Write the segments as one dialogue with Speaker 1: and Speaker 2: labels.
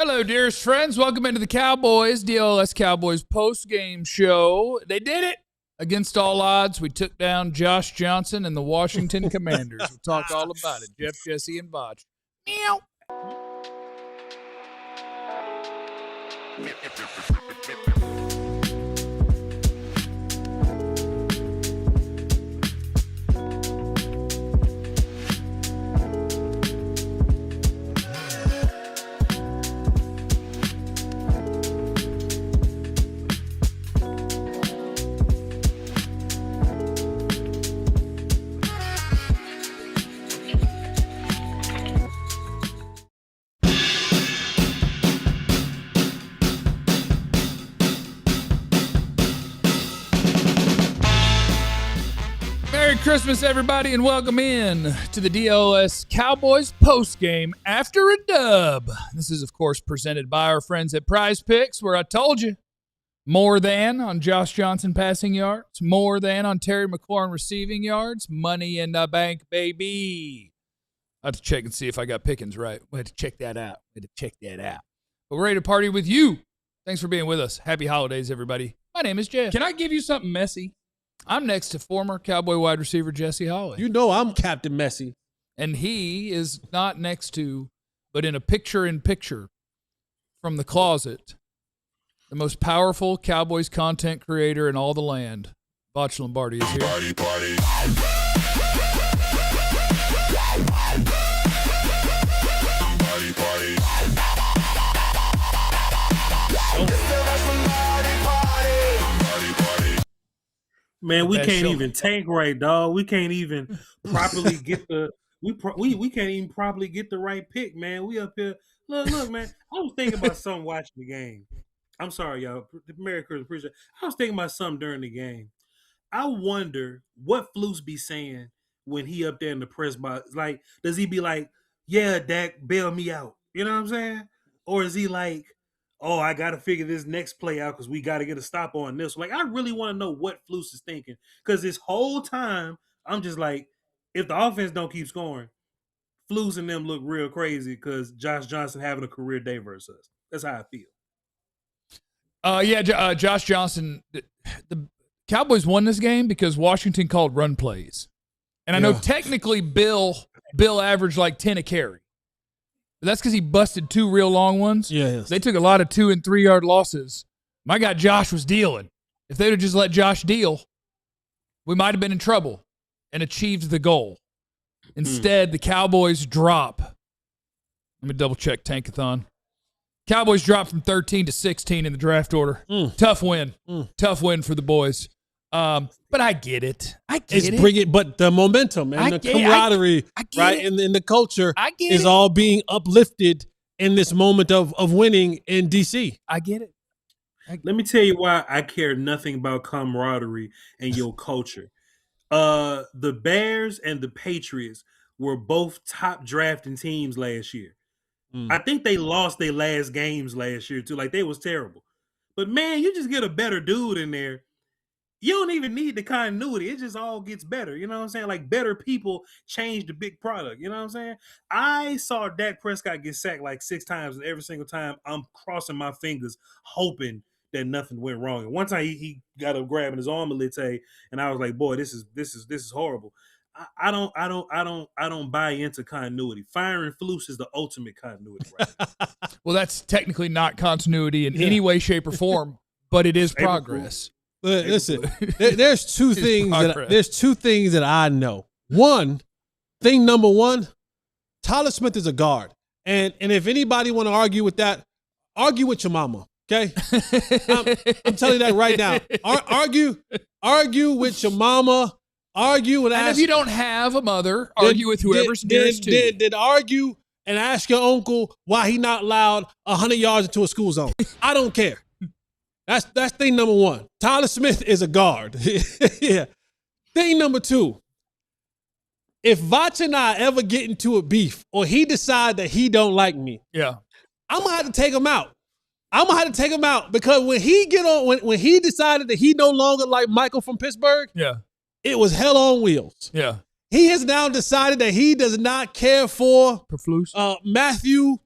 Speaker 1: Hello, dearest friends. Welcome into the Cowboys, DLLS COWBOYS post-game show. They did it. Against all odds, we took down Josh Johnson and the Washington Commanders. We'll talk all about it. Jeff, Jesse, and Botch. Meow. Merry Christmas, everybody, and welcome in to the DLLS COWBOYS postgame after a dub. This is, of course, presented by our friends at Prize Picks, where I told you more than on Josh Johnson passing yards, more than on Terry McLaurin receiving yards, money in the bank, baby. I have to check and see if I got Pickens right. We had to check that out. But we're ready to party with you. Thanks for being with us. Happy holidays, everybody. My name is Jeff.
Speaker 2: Can I give you something messy?
Speaker 1: I'm next to former Cowboy wide receiver Jesse Holley.
Speaker 2: You know I'm Captain Messy.
Speaker 1: And he is not next to, but in a picture-in-picture from the closet, the most powerful Cowboys content creator in all the land. Botch Lombardi is here. Party, party. Party, party.
Speaker 3: Man, we can't even tank right, dog. We can't even properly get the we can't even properly get the right pick, man. We up here. Look, man. I was thinking about something watching the game. I'm sorry, y'all. Merry Christmas, appreciate it. I was thinking about something during the game. I wonder what Flus be saying when he up there in the press box. Like, does he be like, "Yeah, Dak, bail me out"? You know what I'm saying? Or is he like, "Oh, I got to figure this next play out because we got to get a stop on this"? Like, I really want to know what Flus is thinking, because this whole time I'm just like, if the offense don't keep scoring, Flus and them look real crazy because Josh Johnson having a career day versus us. That's how I feel.
Speaker 1: Josh Johnson. The Cowboys won this game because Washington called run plays, and I know technically Bill averaged like 10 a carry. But that's because he busted 2 real long ones.
Speaker 2: Yes.
Speaker 1: They took a lot of 2 and 3 yard losses. My guy Josh was dealing. If they'd have just let Josh deal, we might have been in trouble and achieved the goal. Instead, the Cowboys drop. Let me double check Tankathon. Cowboys dropped from 13 to 16 in the draft order. Tough win. Tough win for the boys. But I get it.
Speaker 2: But the momentum and the camaraderie, right, and the culture is all being uplifted in this moment of winning in D.C.
Speaker 1: I get it.
Speaker 3: Let me tell you why I care nothing about camaraderie and your culture. The Bears and the Patriots were both top drafting teams last year. I think they lost their last games last year too. Like, they was terrible. But man, you just get a better dude in there. You don't even need the continuity. It just all gets better. You know what I'm saying? Like, better people change the big product. You know what I'm saying? I saw Dak Prescott get sacked like 6 times, and every single time I'm crossing my fingers, hoping that nothing went wrong. And one time he got up grabbing his arm a little, and I was like, boy, this is horrible. I don't buy into continuity. Firing Flus is the ultimate continuity, right?
Speaker 1: Well, that's technically not continuity in any way, shape, or form, but it is progress.
Speaker 2: Listen, there's two things that I know. Thing number one, Tyler Smith is a guard, and if anybody want to argue with that, argue with your mama. Okay, I'm telling you that right now. Argue with your mama. Argue and ask.
Speaker 1: And if you don't have a mother, argue with whoever's nearest to you.
Speaker 2: Then argue and ask your uncle why he not allowed 100 yards into a school zone. I don't care. That's thing number one. Tyler Smith is a guard. Yeah. Thing number two, if Vach and I ever get into a beef or he decide that he don't like me, I'm gonna have to take him out. Because when he decided that he no longer liked Michael from Pittsburgh, it was hell on wheels.
Speaker 1: Yeah.
Speaker 2: He has now decided that he does not care for
Speaker 1: Flus.
Speaker 2: Matthew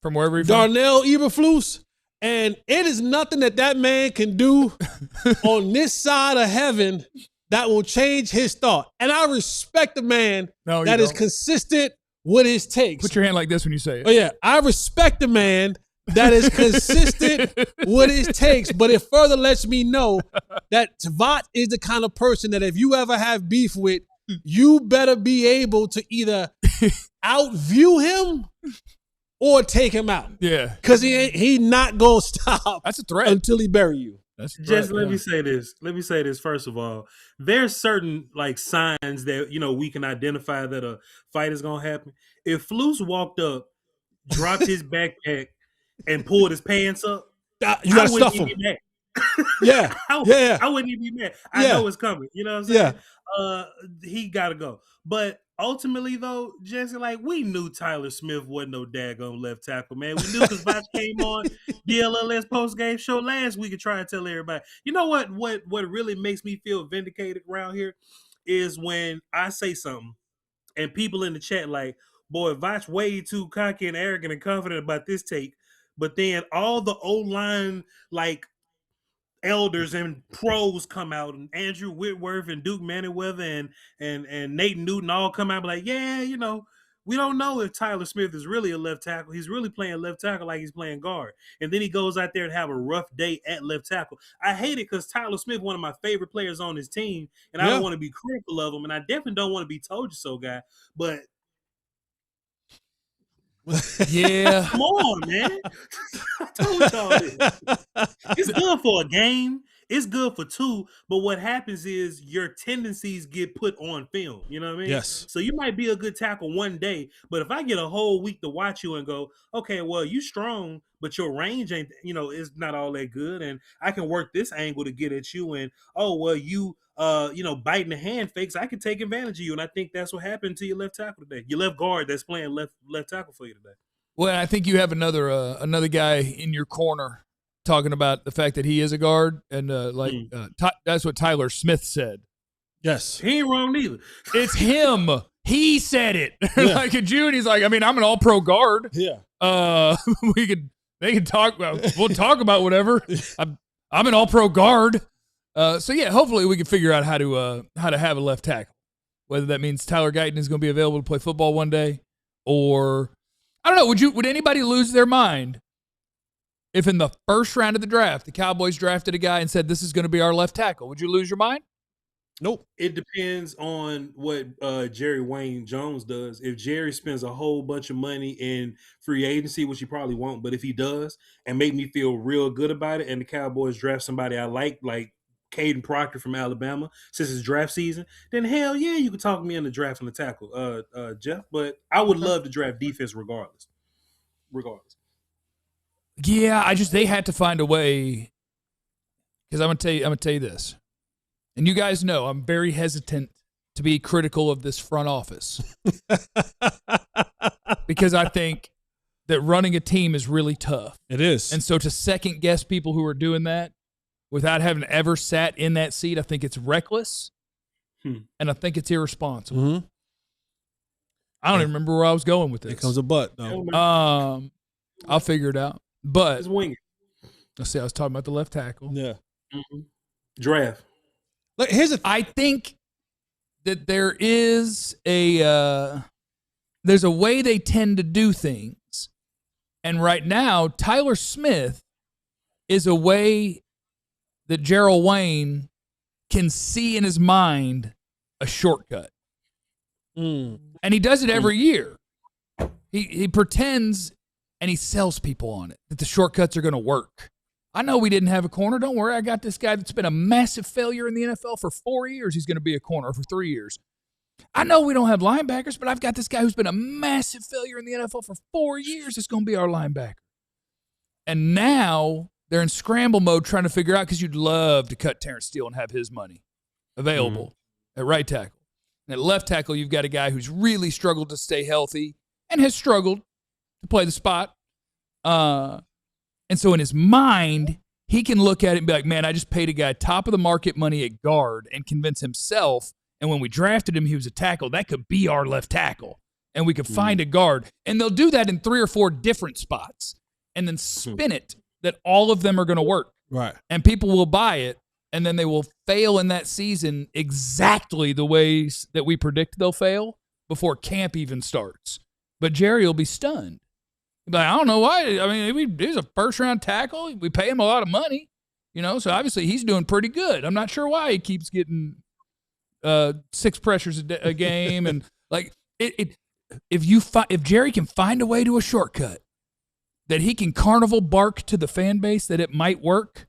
Speaker 1: From wherever he's from?
Speaker 2: Darnell Eberflus. And it is nothing that man can do on this side of heaven that will change his thought. And I respect the man that is consistent with his takes.
Speaker 1: Put your hand like this when you say it.
Speaker 2: Oh, yeah. I respect the man that is consistent with his takes, but it further lets me know that Vot is the kind of person that if you ever have beef with, you better be able to either outview him or take him out.
Speaker 1: Yeah.
Speaker 2: Because he not going to stop.
Speaker 1: That's a threat.
Speaker 2: Until he bury you.
Speaker 1: That's a threat.
Speaker 3: Just let me say this. Let me say this first of all. There's certain like signs that, you know, we can identify that a fight is going to happen. If Flus walked up, dropped his backpack, and pulled his pants up,
Speaker 2: you got to stuff him. Yeah.
Speaker 3: I wouldn't even be mad. I know it's coming. You know what I'm saying? Yeah. He got to go. But ultimately, though, Jesse, like, we knew Tyler Smith wasn't no daggone left tackle, man. We knew because Vach came on DLLS postgame show last week and tried to tell everybody. You know what really makes me feel vindicated around here is when I say something and people in the chat like, boy, Vach way too cocky and arrogant and confident about this take. But then all the O-line, like, elders and pros come out, and Andrew Whitworth and Duke Manyweather and Nathan Newton all come out and be like, yeah, you know, we don't know if Tyler Smith is really a left tackle. He's really playing left tackle like he's playing guard. And then he goes out there and have a rough day at left tackle. I hate it because Tyler Smith, one of my favorite players on his team, and I don't want to be critical of him, and I definitely don't want to be told you so guy, but
Speaker 1: yeah.
Speaker 3: Come on, man. I told y'all this. It's good for a game. It's good for two. But what happens is your tendencies get put on film. You know what I mean?
Speaker 2: Yes.
Speaker 3: So you might be a good tackle one day, but if I get a whole week to watch you and go, okay, well, you strong, but your range ain't, you know, is not all that good. And I can work this angle to get at you. And, oh, well, you biting the hand fakes, I can take advantage of you. And I think that's what happened to your left tackle today. Your left guard that's playing left tackle for you today.
Speaker 1: Well, I think you have another guy in your corner talking about the fact that he is a guard. And that's what Tyler Smith said.
Speaker 2: Yes.
Speaker 3: He ain't wrong neither.
Speaker 1: It's him. He said it. Like a Jew, and he's like, I mean, I'm an all-pro guard.
Speaker 2: Yeah.
Speaker 1: They can talk about, we'll talk about whatever. I'm an all-pro guard. So yeah, hopefully we can figure out how to have a left tackle. Whether that means Tyler Guyton is going to be available to play football one day, or I don't know. Would anybody lose their mind if in the first round of the draft the Cowboys drafted a guy and said this is going to be our left tackle? Would you lose your mind?
Speaker 2: Nope.
Speaker 3: It depends on what Jerry Wayne Jones does. If Jerry spends a whole bunch of money in free agency, which he probably won't, but if he does and make me feel real good about it, and the Cowboys draft somebody I like Caden Proctor from Alabama, since it's draft season, then hell yeah, you can talk me into drafting the tackle, Jeff. But I would love to draft defense regardless.
Speaker 1: Yeah, they had to find a way, because I'm gonna tell you this. And you guys know I'm very hesitant to be critical of this front office because I think that running a team is really tough.
Speaker 2: It is.
Speaker 1: And so to second guess people who are doing that without having ever sat in that seat, I think it's reckless and I think it's irresponsible.
Speaker 2: Mm-hmm.
Speaker 1: I don't even remember where I was going with this.
Speaker 2: Here comes a butt, though.
Speaker 1: I'll figure it out. But
Speaker 3: let's wing it.
Speaker 1: Let's see, I was talking about the left tackle.
Speaker 2: Yeah.
Speaker 3: Mm-hmm. Draft.
Speaker 2: Look,
Speaker 1: I think that there is there's a way they tend to do things. And right now, Tyler Smith is a way that Gerald Wayne can see in his mind a shortcut. And he does it every year. He pretends and he sells people on it, that the shortcuts are going to work. I know we didn't have a corner. Don't worry. I got this guy that's been a massive failure in the NFL for 4 years. He's going to be a corner for 3 years. I know we don't have linebackers, but I've got this guy who's been a massive failure in the NFL for 4 years. It's going to be our linebacker. And now they're in scramble mode trying to figure out, because you'd love to cut Terrence Steele and have his money available at right tackle. And at left tackle, you've got a guy who's really struggled to stay healthy and has struggled to play the spot. And so in his mind, he can look at it and be like, man, I just paid a guy top of the market money at guard and convince himself. And when we drafted him, he was a tackle. That could be our left tackle. and we could find a guard. And they'll do that in 3 or 4 different spots and then spin it that all of them are going to work.
Speaker 2: Right.
Speaker 1: And people will buy it, and then they will fail in that season exactly the ways that we predict they'll fail before camp even starts. But Jerry will be stunned. He'll be like, I don't know why. I mean, he's a first-round tackle. We pay him a lot of money, so obviously he's doing pretty good. I'm not sure why he keeps getting 6 pressures a game. And, like, if Jerry can find a way to a shortcut that he can carnival bark to the fan base that it might work,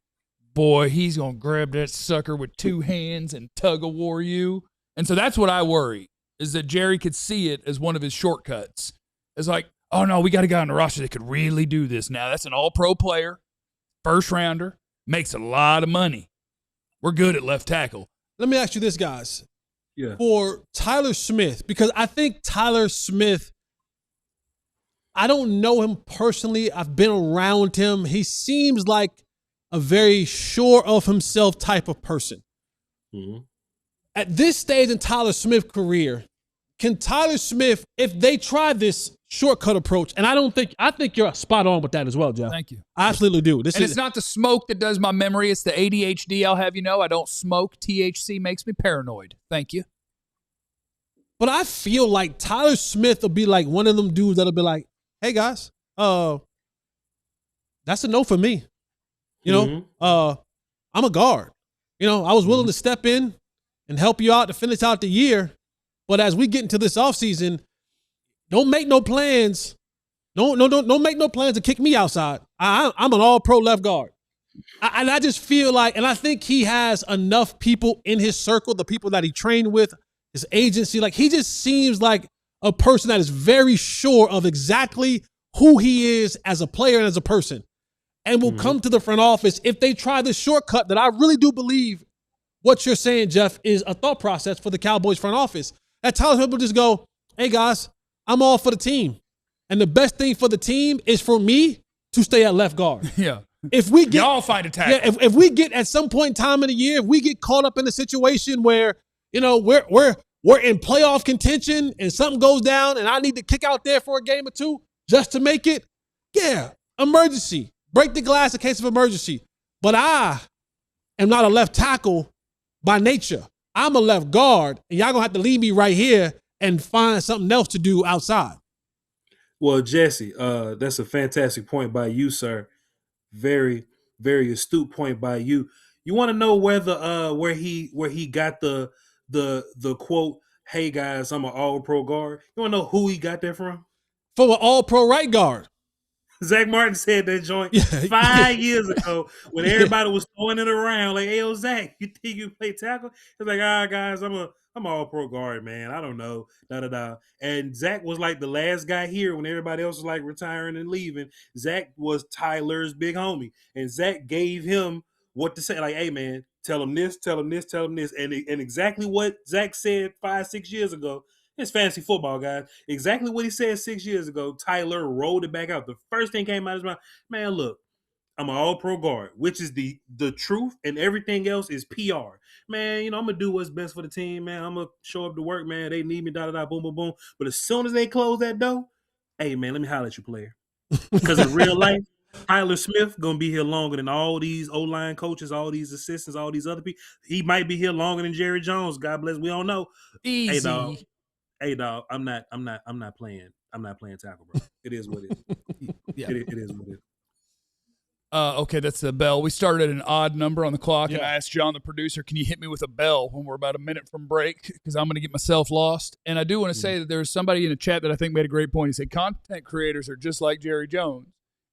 Speaker 1: boy, he's going to grab that sucker with 2 hands and tug-of-war you. And so that's what I worry, is that Jerry could see it as one of his shortcuts. It's like, oh, no, we got a guy on the roster that could really do this now. That's an all-pro player, first-rounder, makes a lot of money. We're good at left tackle.
Speaker 2: Let me ask you this, guys.
Speaker 3: Yeah.
Speaker 2: For Tyler Smith, because I think Tyler Smith, I don't know him personally. I've been around him. He seems like a very sure of himself type of person. Mm-hmm. At this stage in Tyler Smith's career, can Tyler Smith, if they try this shortcut approach, and I think you're spot on with that as well, Jeff.
Speaker 1: Thank you.
Speaker 2: I absolutely do.
Speaker 1: It's not the smoke that does my memory. It's the ADHD, I'll have you know. I don't smoke. THC makes me paranoid. Thank you.
Speaker 2: But I feel like Tyler Smith will be like one of them dudes that'll be like, hey, guys, that's a no for me. I'm a guard. I was willing to step in and help you out to finish out the year. But as we get into this offseason, don't make no plans. Don't make no plans to kick me outside. I'm an all-pro left guard. I just feel like, and I think he has enough people in his circle, the people that he trained with, his agency, like he just seems like a person that is very sure of exactly who he is as a player and as a person, and will come to the front office if they try this shortcut that I really do believe what you're saying, Jeff, is a thought process for the Cowboys front office. That Tyler Smith will just go, hey, guys, I'm all for the team. And the best thing for the team is for me to stay at left guard.
Speaker 1: Yeah.
Speaker 2: If we get
Speaker 1: y'all find a tackle.
Speaker 2: Yeah, if we get at some point in time in the year, if we get caught up in a situation where, we're in playoff contention and something goes down and I need to kick out there for a game or two just to make it, yeah, emergency. Break the glass in case of emergency. But I am not a left tackle by nature. I'm a left guard, and y'all going to have to leave me right here and find something else to do outside.
Speaker 3: Well, Jesse, that's a fantastic point by you, sir. Very, very astute point by you. You want to know whether where he got the quote, hey guys, I'm an all-pro guard? You want to know who he got that from?
Speaker 2: From an all-pro right guard.
Speaker 3: Zach Martin said that joint 5 years ago when everybody was throwing it around like, hey, yo, Zach, you think you play tackle? It's like, guys, I'm all-pro guard, man. I don't know, da-da-da. And Zach was like the last guy here when everybody else was like retiring and leaving. Zach was Tyler's big homie. And Zach gave him what to say. Like, hey, man, tell him this, tell him this, tell him this. And exactly what Zach said 5-6 years ago. It's fantasy football, guys. Exactly what he said 6 years ago. Tyler rolled it back out. The first thing came out of his mouth, man, look, I'm an all-pro guard, which is the truth, and everything else is PR. Man, I'm going to do what's best for the team, man. I'm going to show up to work, man. They need me, da-da-da, boom, boom, boom. But as soon as they close that door, hey, man, let me holler at you, player. Because in real life, Tyler Smith going to be here longer than all these O-line coaches, all these assistants, all these other people. He might be here longer than Jerry Jones. God bless. We don't know.
Speaker 1: Easy.
Speaker 3: Hey, dog, I'm not playing tackle, bro. It is what it is.
Speaker 1: Yeah.
Speaker 3: It is what it is.
Speaker 1: Okay, that's the bell. We started at an odd number on the clock, and I asked John, the producer, can you hit me with a bell when we're about a minute from break? Because I'm going to get myself lost. And I do want to say that there's somebody in the chat that I think made a great point. He said, content creators are just like Jerry Jones.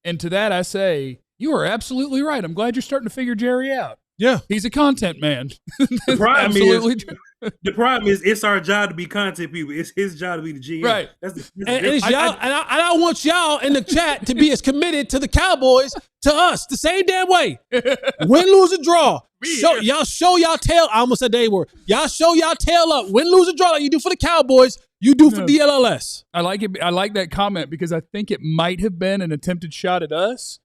Speaker 1: And to that I say, you are absolutely right. I'm glad you're starting to figure Jerry out.
Speaker 2: Yeah.
Speaker 1: He's a content man.
Speaker 3: The problem is it's our job to be content people. It's his job to be the GM.
Speaker 1: Right.
Speaker 2: I want y'all in the chat to be as committed to the Cowboys to us the same damn way. Win, lose, or draw. Show y'all tail. I almost said they were. Y'all show y'all tail up. Win, lose, or draw like you do for the Cowboys. You do for DLLS.
Speaker 1: I like it. I like that comment because I think it might have been an attempted shot at us,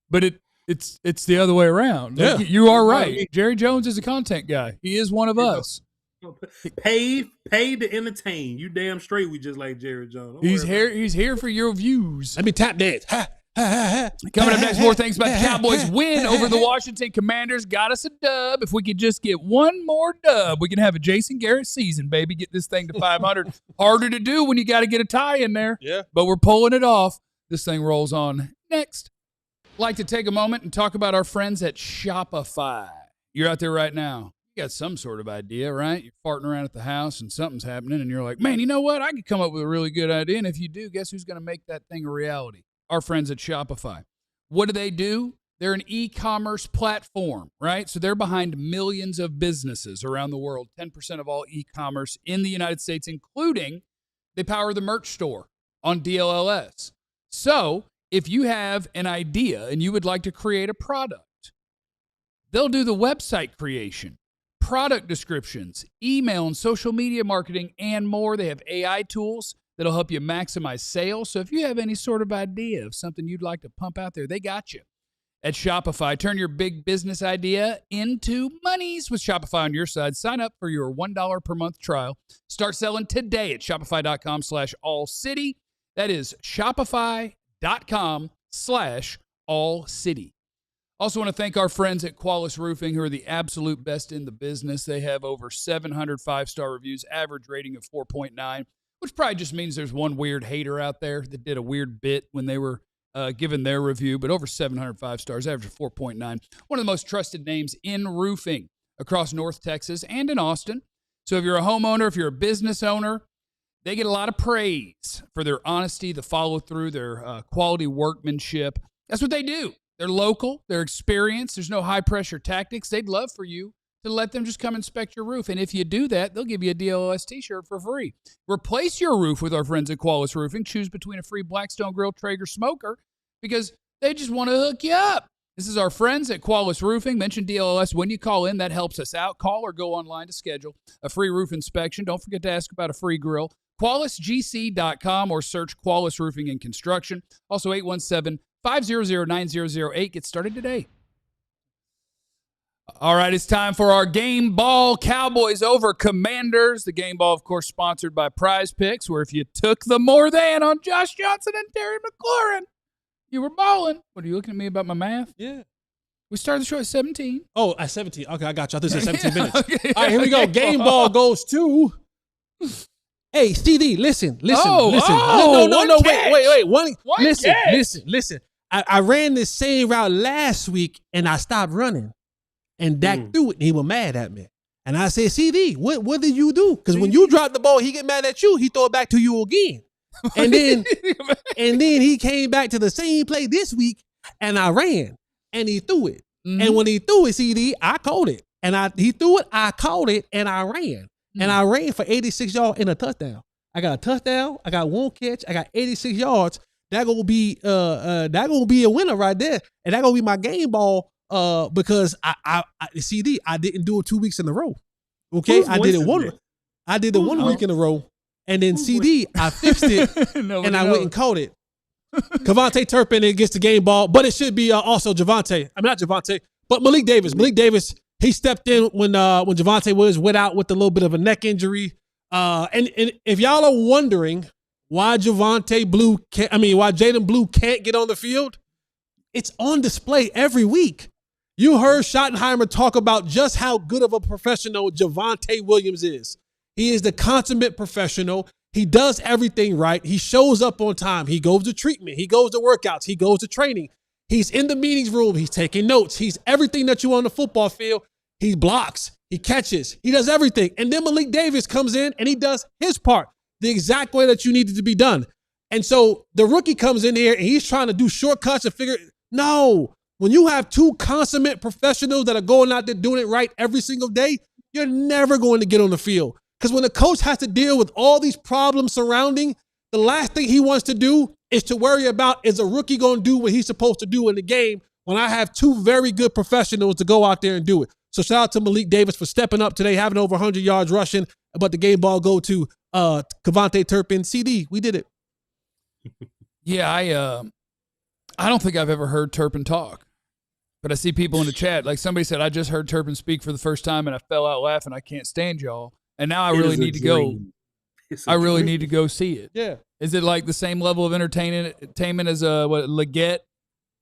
Speaker 1: but it's the other way around. Like, you are right. Jerry Jones is a content guy. He is one of us.
Speaker 3: Paid to entertain. You damn straight. We just like Jared Jones.
Speaker 1: He's here for your views.
Speaker 2: Let me tap dance.
Speaker 1: Coming up next, more things about the Cowboys' win over the Washington Commanders. Got us a dub. If we could just get one more dub, we can have a Jason Garrett season, baby. Get this thing to 500. Harder to do when you got to get a tie in there.
Speaker 2: Yeah.
Speaker 1: But we're pulling it off. This thing rolls on next. Like to take a moment and talk about our friends at Shopify. You're out there right now. You got some sort of idea, right? You're farting around at the house and something's happening, and you're like, man, you know what? I could come up with a really good idea. And if you do, guess who's going to make that thing a reality? Our friends at Shopify. What do? They're an e-commerce platform, right? So they're behind millions of businesses around the world, 10% of all e-commerce in the United States, including they power the merch store on DLLS. So if you have an idea and you would like to create a product, they'll do the website creation, product descriptions, email and social media marketing, and more. They have AI tools that'll help you maximize sales. So if you have any sort of idea of something you'd like to pump out there, they got you. At Shopify, turn your big business idea into monies with Shopify on your side. Sign up for your $1 per month trial. Start selling today at shopify.com/allcity. That is shopify.com/allcity. Also want to thank our friends at Qualys Roofing, who are the absolute best in the business. They have over 700 five-star reviews, average rating of 4.9. Which probably just means there's one weird hater out there that did a weird bit when they were given their review, but over 705 stars, average of 4.9. One of the most trusted names in roofing across North Texas and in Austin. So if you're a homeowner, if you're a business owner, they get a lot of praise for their honesty, the follow-through, their quality workmanship. That's what they do. They're local. They're experienced. There's no high-pressure tactics. They'd love for you to let them just come inspect your roof. And if you do that, they'll give you a DLLS t-shirt for free. Replace your roof with our friends at Qualys Roofing. Choose between a free Blackstone Grill Traeger smoker because they just want to hook you up. This is our friends at Qualys Roofing. Mention DLLS when you call in. That helps us out. Call or go online to schedule a free roof inspection. Don't forget to ask about a free grill. QualisGC.com or search Qualys Roofing and Construction. Also 817-500-9008. Get started today. All right, it's time for our game ball. Cowboys over Commanders. The game ball, of course, sponsored by Prize Picks, where if you took the more than on Josh Johnson and Terry McLaurin, you were balling. What, are you looking at me about my math?
Speaker 2: Yeah.
Speaker 1: We started the show at 17.
Speaker 2: Oh, at 17. Okay, I got you. I thought you said 17 minutes. Okay. All right, here we go. Game ball goes to... Hey, CD, listen. No, wait. Listen. I ran this same route last week, and I stopped running. And Dak threw it, and he was mad at me. And I said, CD, what did you do? Because when you drop the ball, he get mad at you. He throw it back to you again. And then he came back to the same play this week, and I ran, and he threw it. Mm-hmm. And when he threw it, CD, I caught it. And he threw it, I caught it, and I ran. Mm-hmm. And I ran for 86 yards and a touchdown. I got a touchdown. I got one catch. I got 86 yards. That gonna be a winner right there. And that gonna be my game ball. Because I CD, I didn't do it 2 weeks in a row. Okay, I did it one week in a row, and then CD, I fixed it, and I went and caught it. Javonte Turpin gets the game ball, but it should be also Javonte. I mean, not Javonte, but Malik Davis. Malik Davis, he stepped in when Javonte Williams went out with a little bit of a neck injury. And if y'all are wondering why Jalen Blue can't get on the field, it's on display every week. You heard Schottenheimer talk about just how good of a professional Javonte Williams is. He is the consummate professional. He does everything right. He shows up on time. He goes to treatment. He goes to workouts. He goes to training. He's in the meetings room. He's taking notes. He's everything that you want on the football field. He blocks. He catches. He does everything. And then Malik Davis comes in and he does his part the exact way that you needed to be done. And so the rookie comes in here and he's trying to do shortcuts and figure, no. When you have two consummate professionals that are going out there doing it right every single day, you're never going to get on the field. Because when the coach has to deal with all these problems surrounding, the last thing he wants to do is to worry about, is a rookie going to do what he's supposed to do in the game when I have two very good professionals to go out there and do it. So shout out to Malik Davis for stepping up today, having over 100 yards rushing, but the game ball go to Javonte Turpin. CD, we did it.
Speaker 1: Yeah, I don't think I've ever heard Turpin talk, but I see people in the chat. Like somebody said, I just heard Turpin speak for the first time and I fell out laughing. I can't stand y'all. and now I
Speaker 3: It
Speaker 1: really
Speaker 3: is a
Speaker 1: need to go.
Speaker 3: dream. It's a
Speaker 1: I really
Speaker 3: dream.
Speaker 1: need to go see it.
Speaker 2: Yeah.
Speaker 1: Is it like the same level of entertainment as Leggett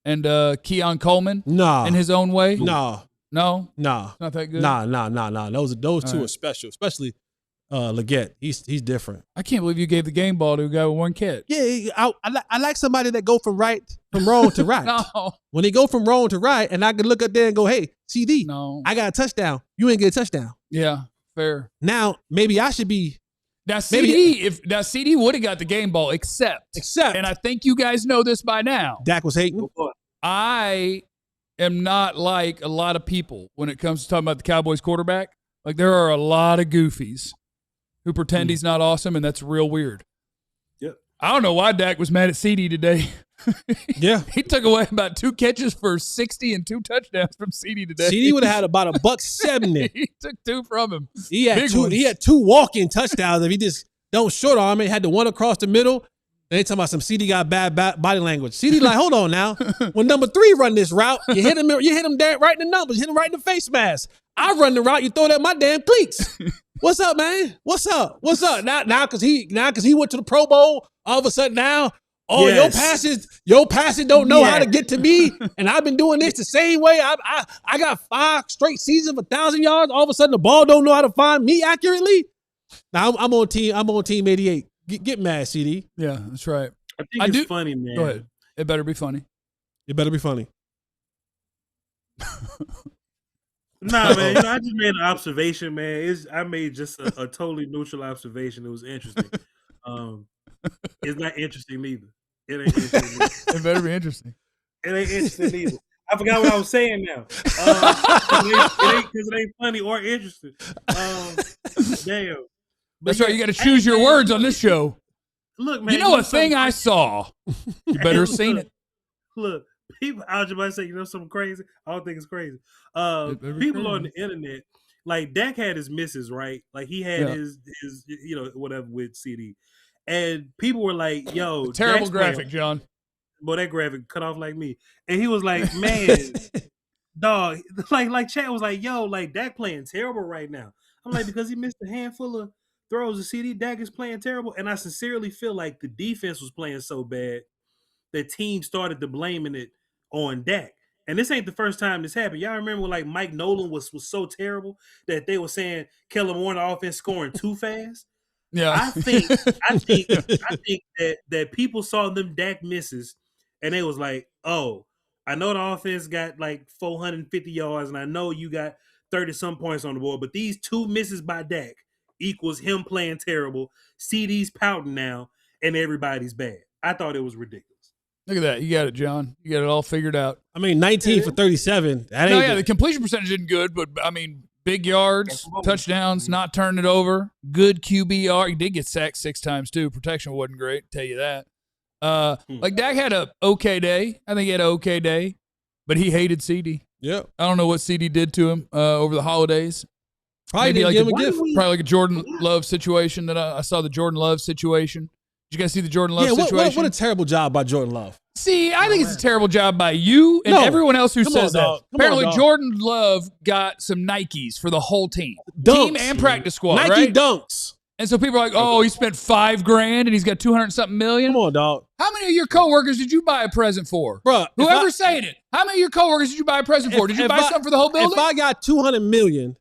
Speaker 1: and Keon Coleman
Speaker 2: Nah.
Speaker 1: in his own way?
Speaker 2: Nah.
Speaker 1: No,
Speaker 2: Nah.
Speaker 1: it's not that good.
Speaker 2: Nah. Those two
Speaker 1: right.
Speaker 2: are special, especially Leggett. He's different.
Speaker 1: I can't believe you gave the game ball to a guy with one catch.
Speaker 2: Yeah, I like somebody that go from wrong to right.
Speaker 1: No,
Speaker 2: When they go from wrong to right, and I can look up there and go, hey, CD,
Speaker 1: no.
Speaker 2: I got a touchdown. You ain't get a touchdown.
Speaker 1: Yeah, fair.
Speaker 2: Now, maybe I should be.
Speaker 1: Now CD would have got the game ball, except, and I think you guys know this by now.
Speaker 2: Dak was hating.
Speaker 1: I am not like a lot of people when it comes to talking about the Cowboys quarterback. Like, there are a lot of goofies who pretend he's not awesome, and that's real weird.
Speaker 3: Yep.
Speaker 1: I don't know why Dak was mad at CD today.
Speaker 2: Yeah.
Speaker 1: He took away about 2 catches for 60 and 2 touchdowns from CD today.
Speaker 2: CD would have had about $170.
Speaker 1: He took 2 from him.
Speaker 2: He had
Speaker 1: Big
Speaker 2: two.
Speaker 1: ones.
Speaker 2: He had 2 walk-in touchdowns. If he just don't short arm it, had the one across the middle. They talking about some CD got bad body language. CD like, hold on now. When number 3 run this route, you hit him there right in the numbers, hit him right in the face mask. I run the route, you throw it at my damn cleats. What's up, man? What's up? Now because he went to the Pro Bowl, all of a sudden now,
Speaker 3: Yes.
Speaker 2: your passes don't know how to get to me, and I've been doing this the same way. I got 5 straight seasons of 1,000 yards. All of a sudden, the ball don't know how to find me accurately. Now I'm on team 88. Get mad, CD.
Speaker 1: Yeah, that's right.
Speaker 3: I think it's funny, man.
Speaker 1: Go ahead. It better be funny.
Speaker 2: It better be funny.
Speaker 3: Nah, man. I just made an observation, man. I made just a totally neutral observation. It was interesting. It's not interesting neither. It ain't interesting neither.
Speaker 1: It better be interesting.
Speaker 3: It ain't interesting either. I forgot what I was saying now. It ain't funny or interesting. Damn.
Speaker 1: That's right. You got to choose your words on this show.
Speaker 3: Look, man.
Speaker 1: You know a thing I saw. You better have seen it.
Speaker 3: Look, people, I was just about to say, you know something crazy? I don't think it's crazy. People on the internet, like Dak had his misses, right? Like he had his whatever with CD. And people were like, yo.
Speaker 1: Terrible
Speaker 3: Dak's
Speaker 1: graphic, John.
Speaker 3: Boy, that graphic cut off like me. And he was like, man, dog, like Chad was like, yo, like Dak playing terrible right now. I'm like, because he missed a handful of throws to CD, Dak is playing terrible. And I sincerely feel like the defense was playing so bad that teams started to blaming it on Dak. And this ain't the first time this happened. Y'all remember when like Mike Nolan was so terrible that they were saying Kellen Moore the offense scoring too fast?
Speaker 1: Yeah.
Speaker 3: I think that people saw them Dak misses and they was like, oh, I know the offense got like 450 yards and I know you got 30-some points on the board, but these 2 misses by Dak equals him playing terrible, CD's pouting now, and everybody's bad. I thought it was ridiculous.
Speaker 1: Look at that. You got it, John. You got it all figured out.
Speaker 2: I mean, 19 for 37. That ain't good.
Speaker 1: The completion percentage isn't good, but I mean, big yards, touchdowns, not turning it over, good QBR. He did get sacked 6 times too. Protection wasn't great, tell you that. Like Dak had a okay day. I think he had an okay day, but he hated CD.
Speaker 2: Yep.
Speaker 1: I don't know what CD did to him over the holidays.
Speaker 2: Probably
Speaker 1: Maybe
Speaker 2: didn't give him a gift.
Speaker 1: Probably like a Jordan Love situation that I saw the Jordan Love situation. Did you guys see the Jordan Love situation?
Speaker 2: What a terrible job by Jordan Love.
Speaker 1: See, I think it's a terrible job by you and everyone else who says that. Apparently, Jordan Love got some Nikes for the whole team.
Speaker 2: Dunks.
Speaker 1: Team and practice squad,
Speaker 2: Nike
Speaker 1: right?
Speaker 2: dunks.
Speaker 1: And so people are like, oh, he spent $5,000 and he's got 200-something million.
Speaker 2: Come on, dog.
Speaker 1: How many of your coworkers did you buy a present for?
Speaker 2: Bruh,
Speaker 1: Whoever's saying it. How many of your coworkers did you buy a present for? Did you buy something for the whole building?
Speaker 2: If I got 200 million,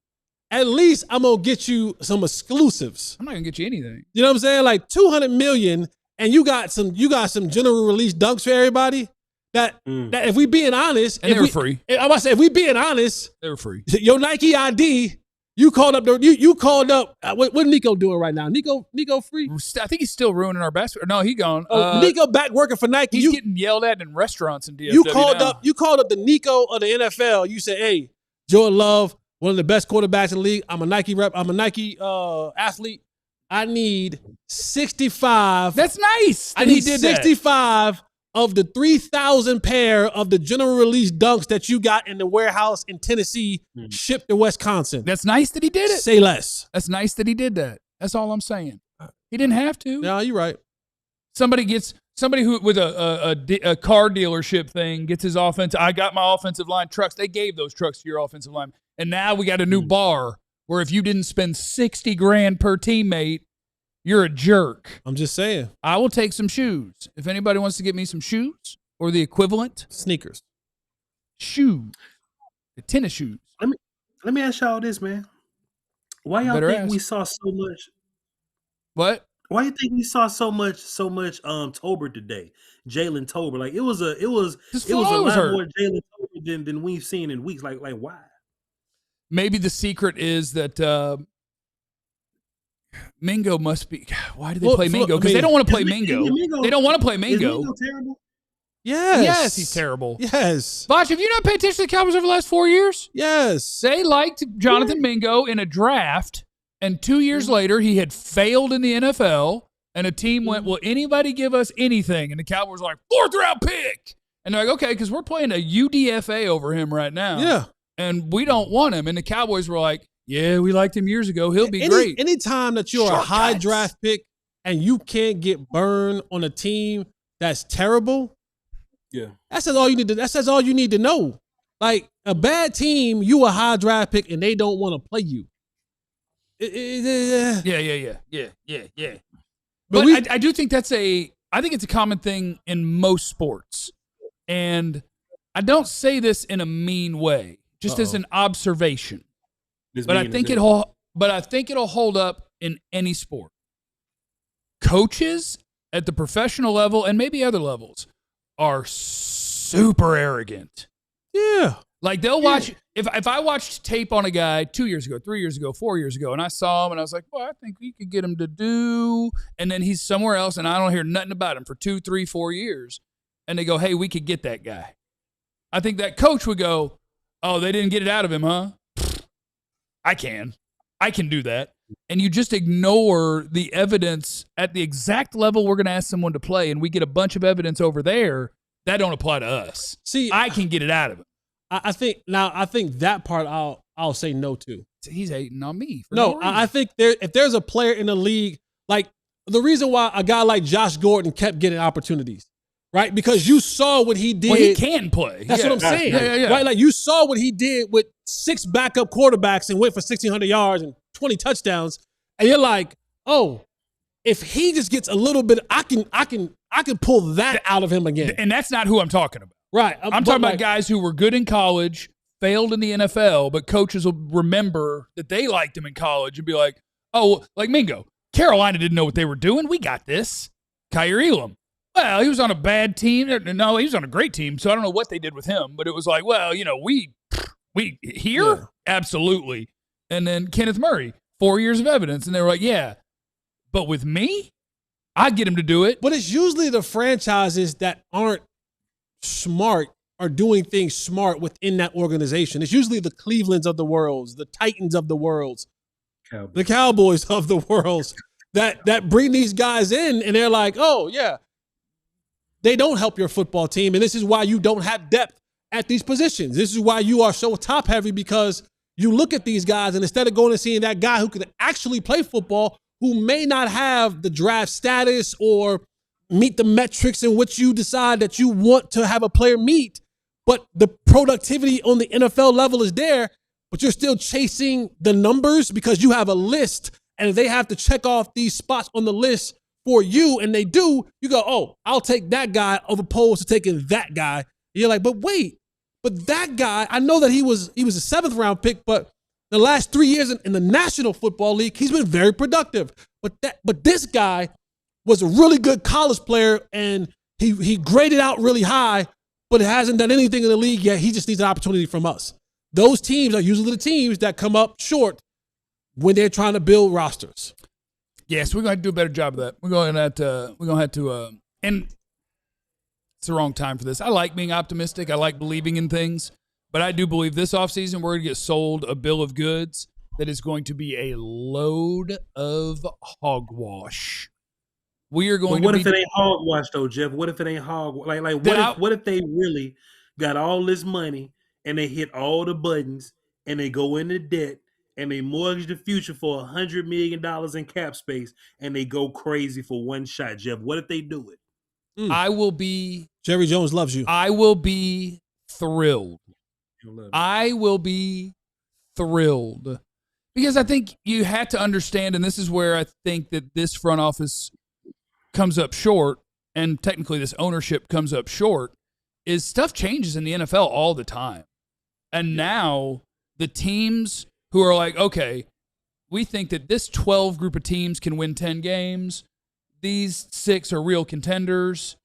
Speaker 2: at least I'm going to get you some exclusives.
Speaker 1: I'm not going to get you anything.
Speaker 2: You know what I'm saying? Like 200 million and you got some general release dunks for everybody. That if we being honest,
Speaker 1: and they were free.
Speaker 2: I'm about to say, if we being honest,
Speaker 1: they were free.
Speaker 2: Your Nike ID, you called up what Nico doing right now? Nico free?
Speaker 1: I think he's still ruining our basketball. No, he gone.
Speaker 2: Nico back working for Nike.
Speaker 1: He's getting yelled at in restaurants in DFW.
Speaker 2: You called up the Nico of the NFL. You said, hey, Jordan Love, one of the best quarterbacks in the league. I'm a Nike rep. I'm a Nike athlete. I need 65.
Speaker 1: That's nice.
Speaker 2: I need 65 of the 3,000 pair of the general release dunks that you got in the warehouse in Tennessee shipped to Wisconsin.
Speaker 1: That's nice that he did it.
Speaker 2: Say less.
Speaker 1: That's nice that he did that. That's all I'm saying. He didn't have to.
Speaker 2: No, you're right.
Speaker 1: Somebody who with a car dealership thing gets his offense. I got my offensive line trucks. They gave those trucks to your offensive line. And now we got a new bar where if you didn't spend $60,000 per teammate, you're a jerk.
Speaker 2: I'm just saying.
Speaker 1: I will take some shoes. If anybody wants to get me some shoes or the equivalent.
Speaker 2: Sneakers.
Speaker 1: Shoes. The tennis shoes.
Speaker 3: Let me ask y'all this, man. Why y'all think we saw so much?
Speaker 1: What?
Speaker 3: Why you think we saw so much Tolbert today? Jalen Tolbert. Like it was a lot more Jalen Tolbert than we've seen in weeks. Like why?
Speaker 1: Maybe the secret is that Mingo must be. Why do they play Mingo? Because they don't want to play Mingo. They don't want to play Mingo.
Speaker 3: Is Mingo terrible?
Speaker 2: Yes.
Speaker 1: Yes, he's terrible.
Speaker 2: Yes.
Speaker 1: Bosh, have you not paid attention to the Cowboys over the last 4 years?
Speaker 2: Yes.
Speaker 1: They liked Jonathan Mingo in a draft, and 2 years later, he had failed in the NFL, and a team went, will anybody give us anything? And the Cowboys were like, 4th round pick. And they're like, okay, because we're playing a UDFA over him right now.
Speaker 2: Yeah.
Speaker 1: And we don't want him. And the Cowboys were like, yeah, we liked him years ago. He'll be great.
Speaker 2: Anytime that you're a high draft pick and you can't get burned on a team that's terrible,
Speaker 3: yeah,
Speaker 2: that says all you need to. That says all you need to know. Like a bad team, you a high draft pick and they don't want to play you.
Speaker 1: Yeah. But I do think I think it's a common thing in most sports. And I don't say this in a mean way, just as an observation. But I think it'll hold up in any sport. Coaches at the professional level and maybe other levels are super arrogant.
Speaker 2: Yeah.
Speaker 1: Like they'll watch if I watched tape on a guy 2 years ago, 3 years ago, 4 years ago, and I saw him and I was like, well, I think we could get him to do, and then he's somewhere else and I don't hear nothing about him for 2, 3, 4 years. And they go, hey, we could get that guy. I think that coach would go, oh, they didn't get it out of him, huh? I can do that. And you just ignore the evidence at the exact level we're going to ask someone to play, and we get a bunch of evidence over there that don't apply to us.
Speaker 2: See,
Speaker 1: I can get it out of him.
Speaker 2: I think that part I'll say no to.
Speaker 1: He's hating on me.
Speaker 2: I think if there's a player in the league, like the reason why a guy like Josh Gordon kept getting opportunities, right? Because you saw what he did.
Speaker 1: Well, he can play.
Speaker 2: That's what I'm saying.
Speaker 1: Yeah.
Speaker 2: Right? Like you saw what he did with 6 backup quarterbacks and went for 1,600 yards and 20 touchdowns. And you're like, oh, if he just gets a little bit, I can pull that out of him again.
Speaker 1: And that's not who I'm talking about.
Speaker 2: Right.
Speaker 1: I'm talking about guys who were good in college, failed in the NFL, but coaches will remember that they liked him in college and be like, oh, like Mingo. Carolina didn't know what they were doing. We got this. Kyrie Elam. Well, he was on a bad team. No, he was on a great team, so I don't know what they did with him, but it was like, well, we here? Yeah. Absolutely. And then Kenneth Murray, 4 years of evidence, and they were like, yeah, but with me, I'd get him to do it.
Speaker 2: But it's usually the franchises that aren't smart are doing things smart within that organization. It's usually the Clevelands of the world, the Titans of the world, the Cowboys of the world that bring these guys in, and they're like, oh, yeah, they don't help your football team, and this is why you don't have depth at these positions. This is why you are so top-heavy, because you look at these guys, and instead of going and seeing that guy who could actually play football, who may not have the draft status or meet the metrics in which you decide that you want to have a player meet, but the productivity on the NFL level is there, but you're still chasing the numbers because you have a list, and if they have to check off these spots on the list for you, and they do, you go, oh, I'll take that guy as opposed to taking that guy. And you're like, but wait, but that guy, I know that he was a 7th round pick, but the last 3 years in the National Football League, he's been very productive. But this guy was a really good college player, and he graded out really high, but hasn't done anything in the league yet. He just needs an opportunity from us. Those teams are usually the teams that come up short when they're trying to build rosters.
Speaker 1: Yes, we're going to have to do a better job of that. We're going to have to, and it's the wrong time for this. I like being optimistic. I like believing in things, but I do believe this offseason we're going to get sold a bill of goods that is going to be a load of hogwash. We are going
Speaker 3: what if it ain't hogwash though, Jeff? What if it ain't hogwash? What if they really got all this money and they hit all the buttons and they go into debt and they mortgage the future for $100 million in cap space and they go crazy for one shot, Jeff? What if they do it?
Speaker 1: I will be.
Speaker 2: Jerry Jones loves you.
Speaker 1: I will be thrilled. I will be thrilled Because I think you have to understand, and this is where I think that this front office comes up short, and technically this ownership comes up short, is stuff changes in the NFL all the time. And now the teams who are like, okay, we think that this 12 group of teams can win 10 games. These 6 are real contenders.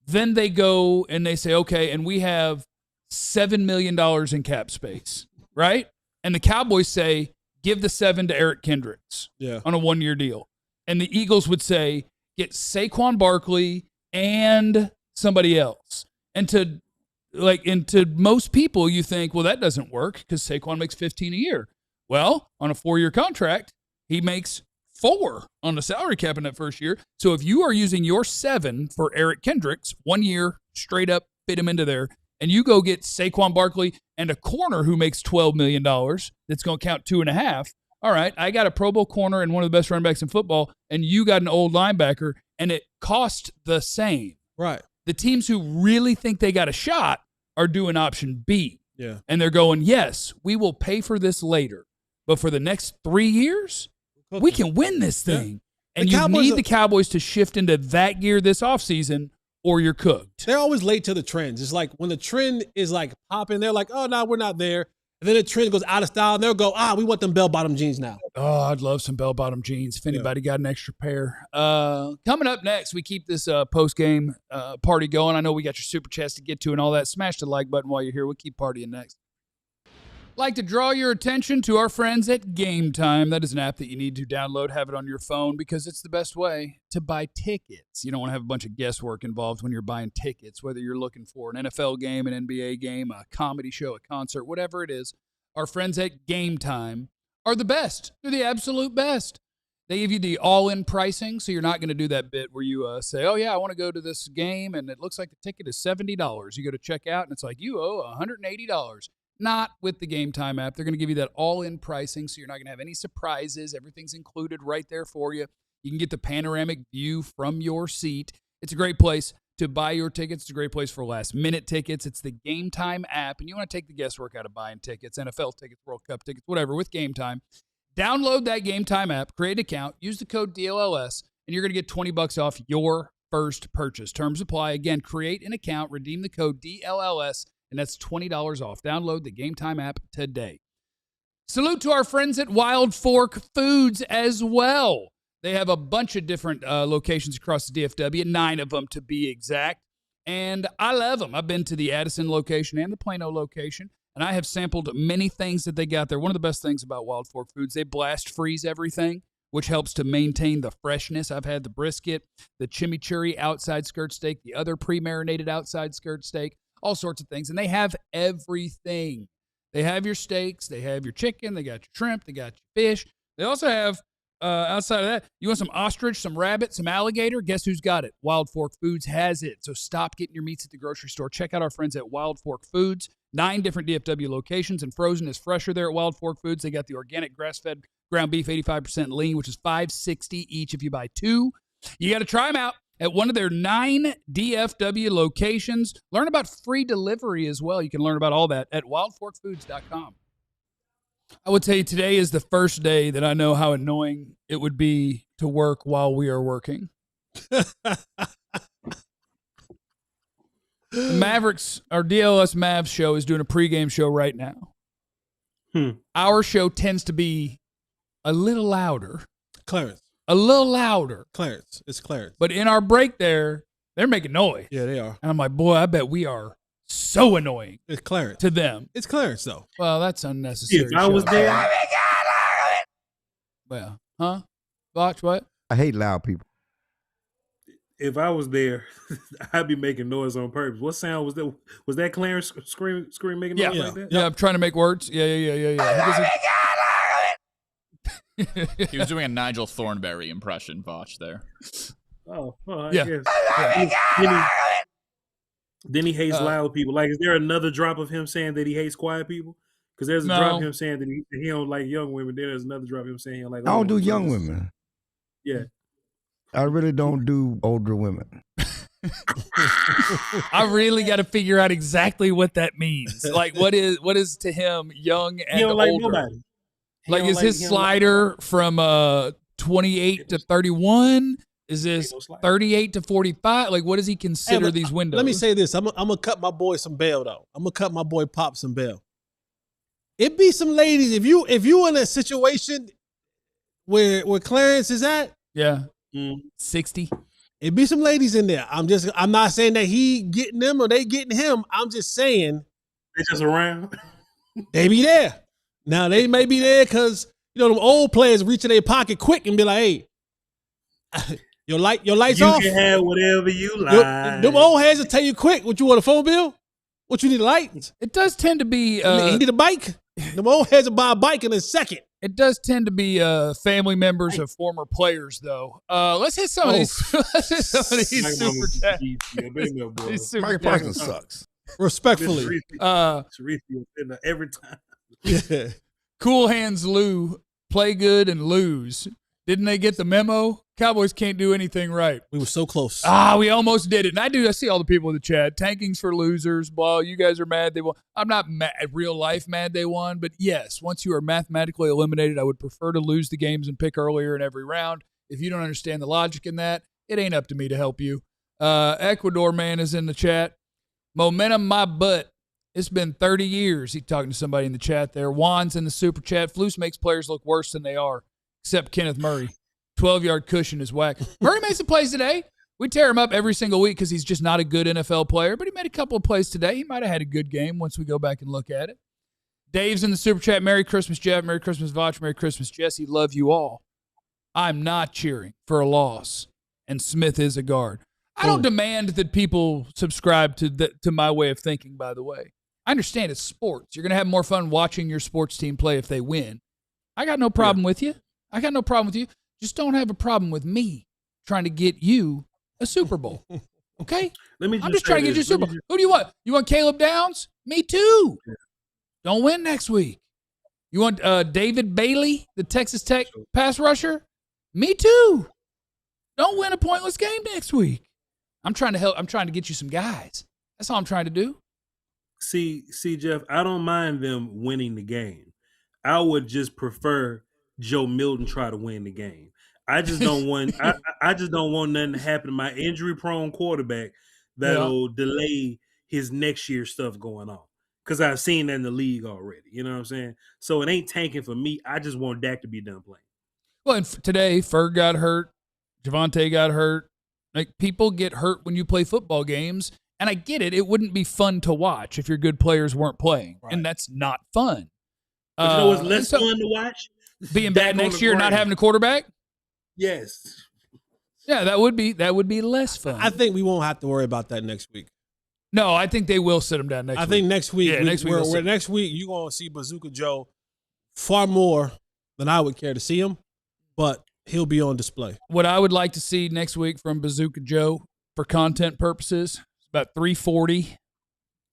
Speaker 1: Then they go and they say, okay, and we have $7 million in cap space, right? And the Cowboys say, give the 7 to Eric Kendricks on a 1-year deal. And the Eagles would say, get Saquon Barkley and somebody else. And to most people, you think, well, that doesn't work because Saquon makes $15 a year. Well, on a 4-year contract, he makes $4 on the salary cap in that first year. So if you are using your 7 for Eric Kendricks, 1 year, straight up, fit him into there, and you go get Saquon Barkley and a corner who makes $12 million, that's going to count 2.5. All right, I got a Pro Bowl corner and one of the best running backs in football, and you got an old linebacker, and it cost the same.
Speaker 2: Right.
Speaker 1: The teams who really think they got a shot are doing option B.
Speaker 2: Yeah.
Speaker 1: And they're going, yes, we will pay for this later. But for the next 3 years, we can win this thing. Yeah. And you need the Cowboys to shift into that gear this offseason, or you're cooked.
Speaker 2: They're always late to the trends. It's like when the trend is like popping, they're like, oh, no, we're not there. And then the trend goes out of style, and they'll go, we want them bell-bottom jeans now.
Speaker 1: Oh, I'd love some bell-bottom jeans if anybody got an extra pair. Coming up next, we keep this post-game party going. I know we got your super chats to get to and all that. Smash the like button while you're here. We'll keep partying next. Like to draw your attention to our friends at Game Time. That is an app that you need to download, have it on your phone, because it's the best way to buy tickets. You don't want to have a bunch of guesswork involved when you're buying tickets, whether you're looking for an NFL game, an NBA game, a comedy show, a concert, whatever it is. Our friends at Game Time are the best. They're the absolute best. They give you the all-in pricing, so you're not going to do that bit where you say, oh, yeah, I want to go to this game, and it looks like the ticket is $70. You go to check out, and it's like, you owe $180. Not with the Game Time app. They're going to give you that all-in pricing, so you're not going to have any surprises. Everything's included right there for you. You can get the panoramic view from your seat. It's a great place to buy your tickets. It's a great place for last-minute tickets. It's the Game Time app, and you want to take the guesswork out of buying tickets, NFL tickets, World Cup tickets, whatever, with Game Time. Download that Game Time app, create an account, use the code DLLS, and you're going to get $20 off your first purchase. Terms apply. Again, create an account, redeem the code DLLS, and that's $20 off. Download the Game Time app today. Salute to our friends at Wild Fork Foods as well. They have a bunch of different locations across the DFW, 9 of them to be exact, and I love them. I've been to the Addison location and the Plano location, and I have sampled many things that they got there. One of the best things about Wild Fork Foods, they blast freeze everything, which helps to maintain the freshness. I've had the brisket, the chimichurri outside skirt steak, the other pre-marinated outside skirt steak, all sorts of things. And they have everything. They have your steaks. They have your chicken. They got your shrimp. They got your fish. They also have, outside of that, you want some ostrich, some rabbit, some alligator? Guess who's got it? Wild Fork Foods has it. So stop getting your meats at the grocery store. Check out our friends at Wild Fork Foods. 9 different DFW locations, and frozen is fresher there at Wild Fork Foods. They got the organic grass-fed ground beef, 85% lean, which is $5.60 each if you buy 2. You got to try them out at one of their 9 DFW locations. Learn about free delivery as well. You can learn about all that at wildforkfoods.com. I would tell you today is the first day that I know how annoying it would be to work while we are working. The Mavericks, our DLS Mavs show, is doing a pregame show right now. Our show tends to be a little louder.
Speaker 2: Clarence.
Speaker 1: A little louder.
Speaker 2: Clarence. It's Clarence.
Speaker 1: But in our break there, they're making noise.
Speaker 2: Yeah, they are.
Speaker 1: And I'm like, boy, I bet we are so annoying.
Speaker 2: It's Clarence.
Speaker 1: To them.
Speaker 2: It's Clarence, though.
Speaker 1: Well, that's unnecessary.
Speaker 3: If I was there.
Speaker 1: Well, huh? Watch what?
Speaker 4: I hate loud people.
Speaker 3: If I was there, I'd be making noise on purpose. What sound was that? Was that Clarence scream making noise like that?
Speaker 1: Yeah, I'm trying to make words. Yeah.
Speaker 5: He was doing a Nigel Thornberry impression, Botch, there.
Speaker 3: I guess. Then he hates loud people. Like, is there another drop of him saying that he hates quiet people? Because there's a drop of him saying that he don't like young women. Then there's another drop of him saying he don't like.
Speaker 4: I don't do young women.
Speaker 3: Yeah.
Speaker 4: I really don't do older women.
Speaker 1: I really got to figure out exactly what that means. Like, what is to him young and
Speaker 3: he don't like
Speaker 1: older?
Speaker 3: nobody.
Speaker 1: Like, is his slider from 28 to 31? Is this 38 to 45? Like, what does he consider these windows?
Speaker 2: Let me say this. I'm gonna cut my boy some bail though. I'm gonna cut my boy Pop some bail. It be some ladies, if you in a situation where Clarence is at,
Speaker 1: 60.
Speaker 2: It be some ladies in there. I'm not saying that he getting them or they getting him. I'm just saying
Speaker 3: they just around.
Speaker 2: They be there. Now they may be there because them old players reach in their pocket quick and be like, hey, your lights off.
Speaker 3: You can have whatever you like.
Speaker 2: Them old heads will tell you quick. What you want, a phone bill? What you need, a light?
Speaker 1: It does tend to be.
Speaker 2: You need a bike? Them old heads will buy a bike in a second.
Speaker 1: It does tend to be family members of former players, though. Let's hit some of these. Let's hit some of these super chats.
Speaker 4: Mike Parsons sucks.
Speaker 2: Respectfully.
Speaker 3: Every time.
Speaker 2: Yeah.
Speaker 1: Cool Hands Lou, play good and lose. Didn't they get the memo? Cowboys can't do anything right.
Speaker 2: We were so close.
Speaker 1: We almost did it. And I see all the people in the chat. Tanking's for losers. Blah, you guys are mad they won. I'm not real life mad they won. But yes, once you are mathematically eliminated, I would prefer to lose the games and pick earlier in every round. If you don't understand the logic in that, it ain't up to me to help you. Ecuador man is in the chat. Momentum my butt. It's been 30 years. He's talking to somebody in the chat there. Juan's in the super chat. Flus makes players look worse than they are, except Kenneth Murray. 12-yard cushion is whack. Murray made some plays today. We tear him up every single week because he's just not a good NFL player, but he made a couple of plays today. He might have had a good game once we go back and look at it. Dave's in the super chat. Merry Christmas, Jeff. Merry Christmas, Voch. Merry Christmas, Jesse. Love you all. I'm not cheering for a loss, and Smith is a guard. I don't demand that people subscribe to my way of thinking, by the way. I understand it's sports. You're going to have more fun watching your sports team play if they win. I got no problem with you. Just don't have a problem with me trying to get you a Super Bowl. Okay? I'm just trying to get you a Super Bowl. Who do you want? You want Caleb Downs? Me too. Yeah. Don't win next week. You want David Bailey, the Texas Tech pass rusher? Me too. Don't win a pointless game next week. I'm trying to help. I'm trying to get you some guys. That's all I'm trying to do.
Speaker 3: See, Jeff, I don't mind them winning the game. I would just prefer Joe Milton try to win the game. I just don't want I just don't want nothing to happen to my injury-prone quarterback that'll delay his next year stuff going on. Because I've seen that in the league already. You know what I'm saying? So it ain't tanking for me. I just want Dak to be done playing.
Speaker 1: Well, and today, Ferg got hurt. Javonte got hurt. Like, people get hurt when you play football games. And I get it. It wouldn't be fun to watch if your good players weren't playing. Right. And that's not fun.
Speaker 3: But you know what's less fun to watch?
Speaker 1: Being bad next year and not having a quarterback?
Speaker 3: Yes.
Speaker 1: Yeah, that would be less fun.
Speaker 2: I think we won't have to worry about that next week.
Speaker 1: No, I think they will sit him down next week.
Speaker 2: I think next week,
Speaker 1: next
Speaker 2: week you're going to see Bazooka Joe far more than I would care to see him, but he'll be on display.
Speaker 1: What I would like to see next week from Bazooka Joe for content purposes is about 340,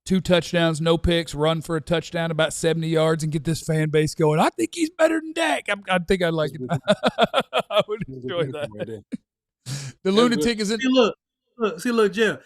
Speaker 1: 2 touchdowns, no picks, run for a touchdown, about 70 yards, and get this fan base going. I think he's better than Dak. I think I'd like it. I would enjoy that. The lunatic is in.
Speaker 3: See, look, Jeff.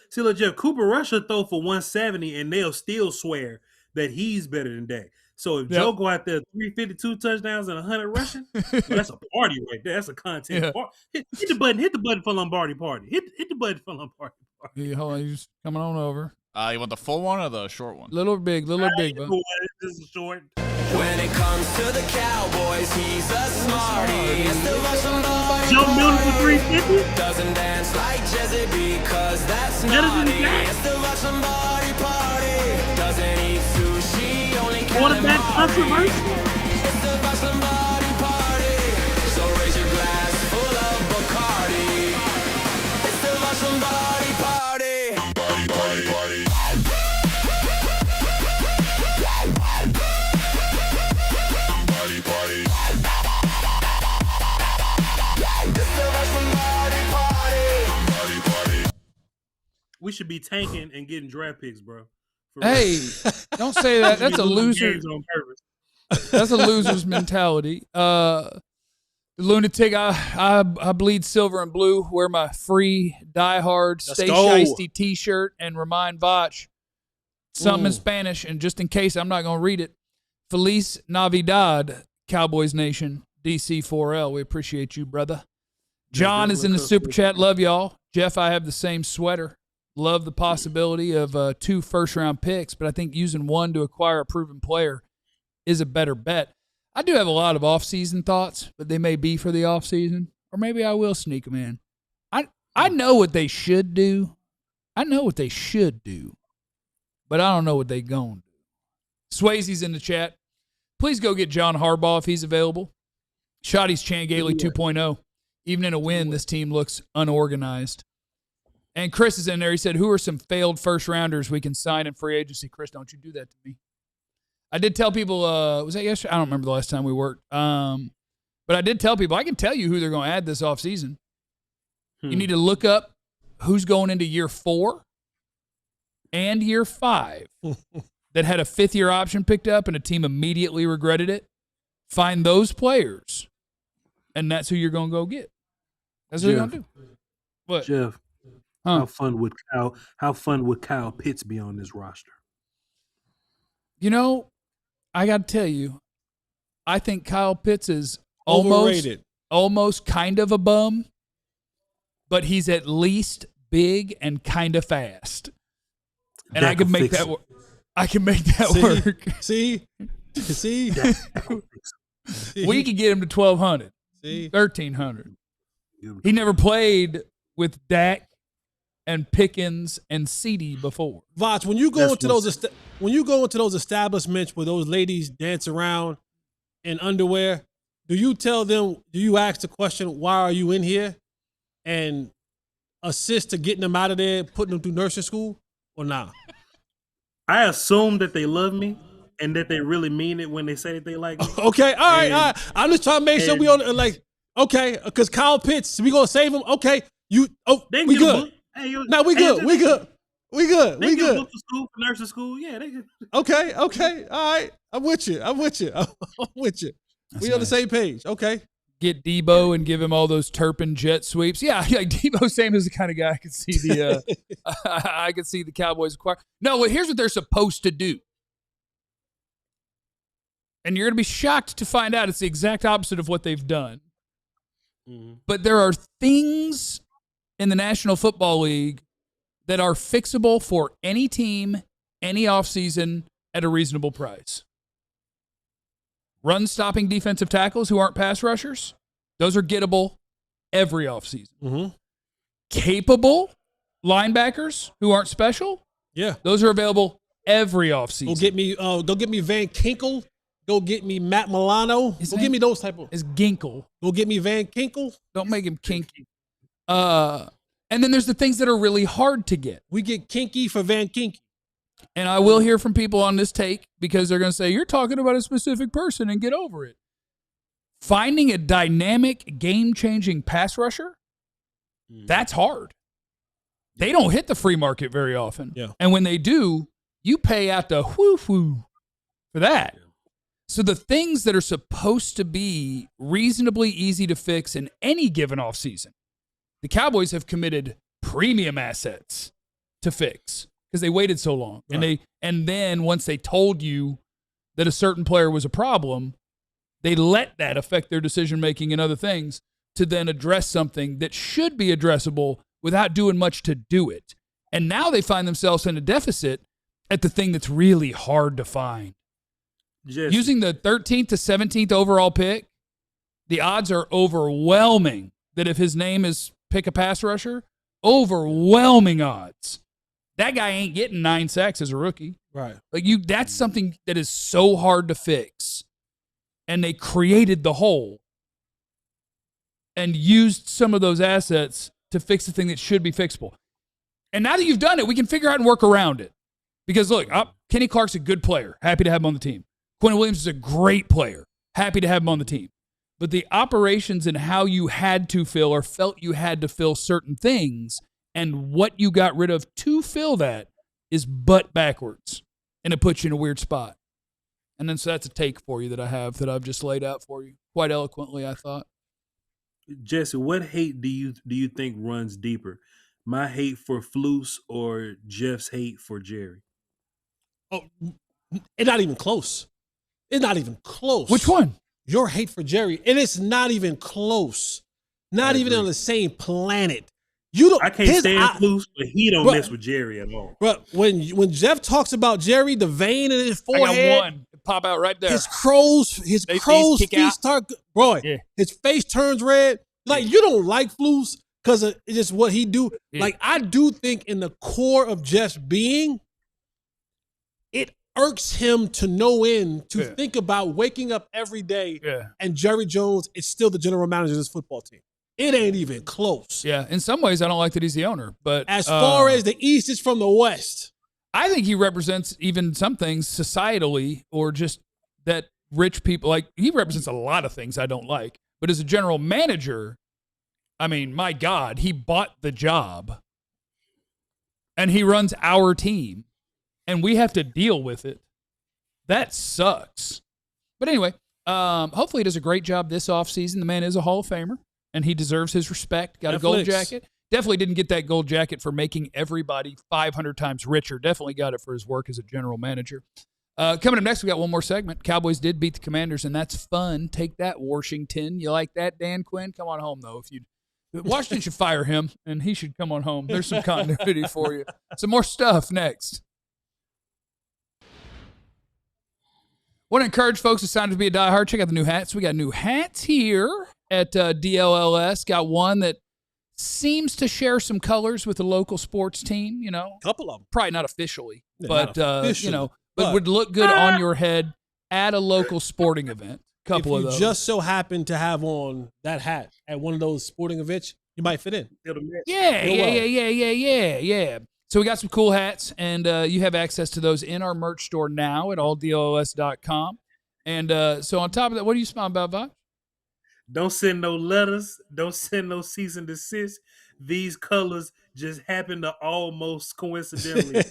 Speaker 3: Cooper Rush will throw for 170, and they'll still swear that he's better than Dak. So if Joe go out there 352 touchdowns and 100 rushing, that's a party right there. That's a content party. Hit the button for Lombardi party. Hit the button for Lombardi party.
Speaker 1: Yeah, hold on, he's coming on over.
Speaker 5: You want the full one or the short one?
Speaker 1: Little big.
Speaker 3: This is short.
Speaker 6: When it comes to the Cowboys, he's a smarty.
Speaker 3: Joe Milton for 350?
Speaker 6: Doesn't dance like Jesse because that's naughty. It's the watch somebody party. Doesn't eat sushi, only
Speaker 3: quarterback controversy.
Speaker 6: It's the watch somebody party. So raise your glass full of Bacardi. It's the watch somebody party. Party.
Speaker 3: We should be tanking and getting draft picks, bro.
Speaker 1: Hey, don't say that. That's a loser. That's a loser's mentality. The lunatic, I bleed silver and blue. Wear my free diehard Stay Shiesty t-shirt and remind Voch something in Spanish. And just in case I'm not going to read it, Feliz Navidad. Cowboys Nation, DC4L. We appreciate you, brother. John is in the super chat. Love y'all. Jeff, I have the same sweater. Love the possibility of 2 first-round picks, but I think using one to acquire a proven player is a better bet. I do have a lot of off-season thoughts, but they may be for the off-season, or maybe I will sneak them in. I know what they should do. I know what they should do, but I don't know what they going to do. Swayze's in the chat. Please go get John Harbaugh if he's available. Schotty's Chan Gailey 2.0. Even in a win, this team looks unorganized. And Chris is in there. He said, who are some failed first-rounders we can sign in free agency? Chris, don't you do that to me. I did tell people, was that yesterday? I don't remember the last time we worked. But I did tell people, I can tell you who they're going to add this offseason. You need to look up who's going into year 4 and year 5 that had a 5th-year option picked up and a team immediately regretted it. Find those players, and that's who you're going to go get. That's what you're going to do. What?
Speaker 3: Jeff, how fun would Kyle Pitts be on this roster?
Speaker 1: You know, I got to tell you, I think Kyle Pitts is
Speaker 2: overrated.
Speaker 1: Almost kind of a bum, but he's at least big and kind of fast. And I can make that work. I can make that work.
Speaker 2: See?
Speaker 1: We could get him to 1,200, 1,300. He never played with Dak and Pickens and CeeDee before.
Speaker 2: Voch, when you go into those establishments where those ladies dance around in underwear, do you ask the question, why are you in here? And assist to getting them out of there, putting them through nursing school, or not?
Speaker 3: I assume that they love me and that they really mean it when they say that they like me.
Speaker 2: Okay, all right. I'm just trying to make sure we on okay, because Kyle Pitts, we gonna save him. Okay, we good. We good. We good.
Speaker 3: They can book to school for nursing school. Yeah, they can.
Speaker 2: Okay. All right. I'm with you. We on the same page. Okay.
Speaker 1: Get Debo and give him all those Turpin jet sweeps. Yeah, like Debo Samuel's the kind of guy I could see I could see the Cowboys acquire. No, well, here's what they're supposed to do. And you're going to be shocked to find out it's the exact opposite of what they've done. Mm-hmm. But there are things in the National Football League that are fixable for any team, any offseason at a reasonable price. Run-stopping defensive tackles who aren't pass rushers, those are gettable every offseason. Mm-hmm. Capable linebackers who aren't special, those are available every offseason.
Speaker 2: Go get me Van Kinkel. Go get me Matt Milano. Give me those type of.
Speaker 1: It's Ginkle.
Speaker 2: Go get me Van Kinkel.
Speaker 1: Don't make him kinky. And then there's the things that are really hard to get.
Speaker 2: We get kinky for Van Kinky.
Speaker 1: And I will hear from people on this take because they're going to say, you're talking about a specific person and get over it. Finding a dynamic, game-changing pass rusher, that's hard. They don't hit the free market very often. Yeah. And when they do, you pay out the whoo-whoo for that. Yeah. So the things that are supposed to be reasonably easy to fix in any given offseason, the Cowboys have committed premium assets to fix because they waited so long. Right. And then once they told you that a certain player was a problem, they let that affect their decision-making and other things to then address something that should be addressable without doing much to do it. And now they find themselves in a deficit at the thing that's really hard to find. Using the 13th to 17th overall pick, the odds are overwhelming that if his name is pick a pass rusher, overwhelming odds. That guy ain't getting 9 sacks as a rookie.
Speaker 2: Right.
Speaker 1: Like that's something that is so hard to fix. And they created the hole and used some of those assets to fix the thing that should be fixable. And now that you've done it, we can figure out and work around it. Because look, Kenny Clark's a good player. Happy to have him on the team. Quentin Williams is a great player. Happy to have him on the team. But the operations and how you had to fill or felt you had to fill certain things and what you got rid of to fill that is butt backwards. And it puts you in a weird spot. And then so that's a take for you that I have that I've just laid out for you. Quite eloquently, I thought.
Speaker 3: Jesse, what hate do you think runs deeper? My hate for Flus or Jeff's hate for Jerry?
Speaker 2: Oh, it's not even close. It's not even close.
Speaker 1: Which one?
Speaker 2: your hate for Jerry, and it's not even close. Not even on the same planet. You don't.
Speaker 3: I can't stand Flus, but he don't mess with Jerry at all.
Speaker 2: But when Jeff talks about Jerry, the vein in his forehead,
Speaker 1: I got one. Pop out right there.
Speaker 2: His crow's feet start. Bro, his face turns red. Like you don't like Flus because it's just what he do. Yeah. Like I do think in the core of Jeff's being, it irks him to no end to think about waking up every day and Jerry Jones is still the general manager of this football team. It ain't even close.
Speaker 1: Yeah, in some ways, I don't like that he's the owner. But
Speaker 2: as far as the East is from the West,
Speaker 1: I think he represents even some things societally or just that rich people. Like, he represents a lot of things I don't like. But as a general manager, I mean, my God, he bought the job. And he runs our team. And we have to deal with it. That sucks. But anyway, hopefully he does a great job this offseason. The man is a Hall of Famer. And he deserves his respect. Got a gold jacket. Definitely didn't get that gold jacket for making everybody 500 times richer. Definitely got it for his work as a general manager. Coming up next, we got one more segment. Cowboys did beat the Commanders, and that's fun. Take that, Washington. You like that, Dan Quinn? Come on home, though. Washington should fire him, and he should come on home. There's some continuity for you. Some more stuff next. Want to encourage folks to sign up to be a diehard. Check out the new hats. We got new hats here at DLLS. Got one that seems to share some colors with the local sports team, you know.
Speaker 2: A couple of them.
Speaker 1: Probably not officially, but would look good on your head at a local sporting event. Couple of those.
Speaker 2: If you just so happen to have on that hat at one of those sporting events, you might fit in.
Speaker 1: Yeah. So we got some cool hats, and you have access to those in our merch store now at alldlls.com. And so on top of that, what are you smiling about, Bob?
Speaker 3: Don't send no letters. Don't send no cease and desist. These colors just happen to almost coincidentally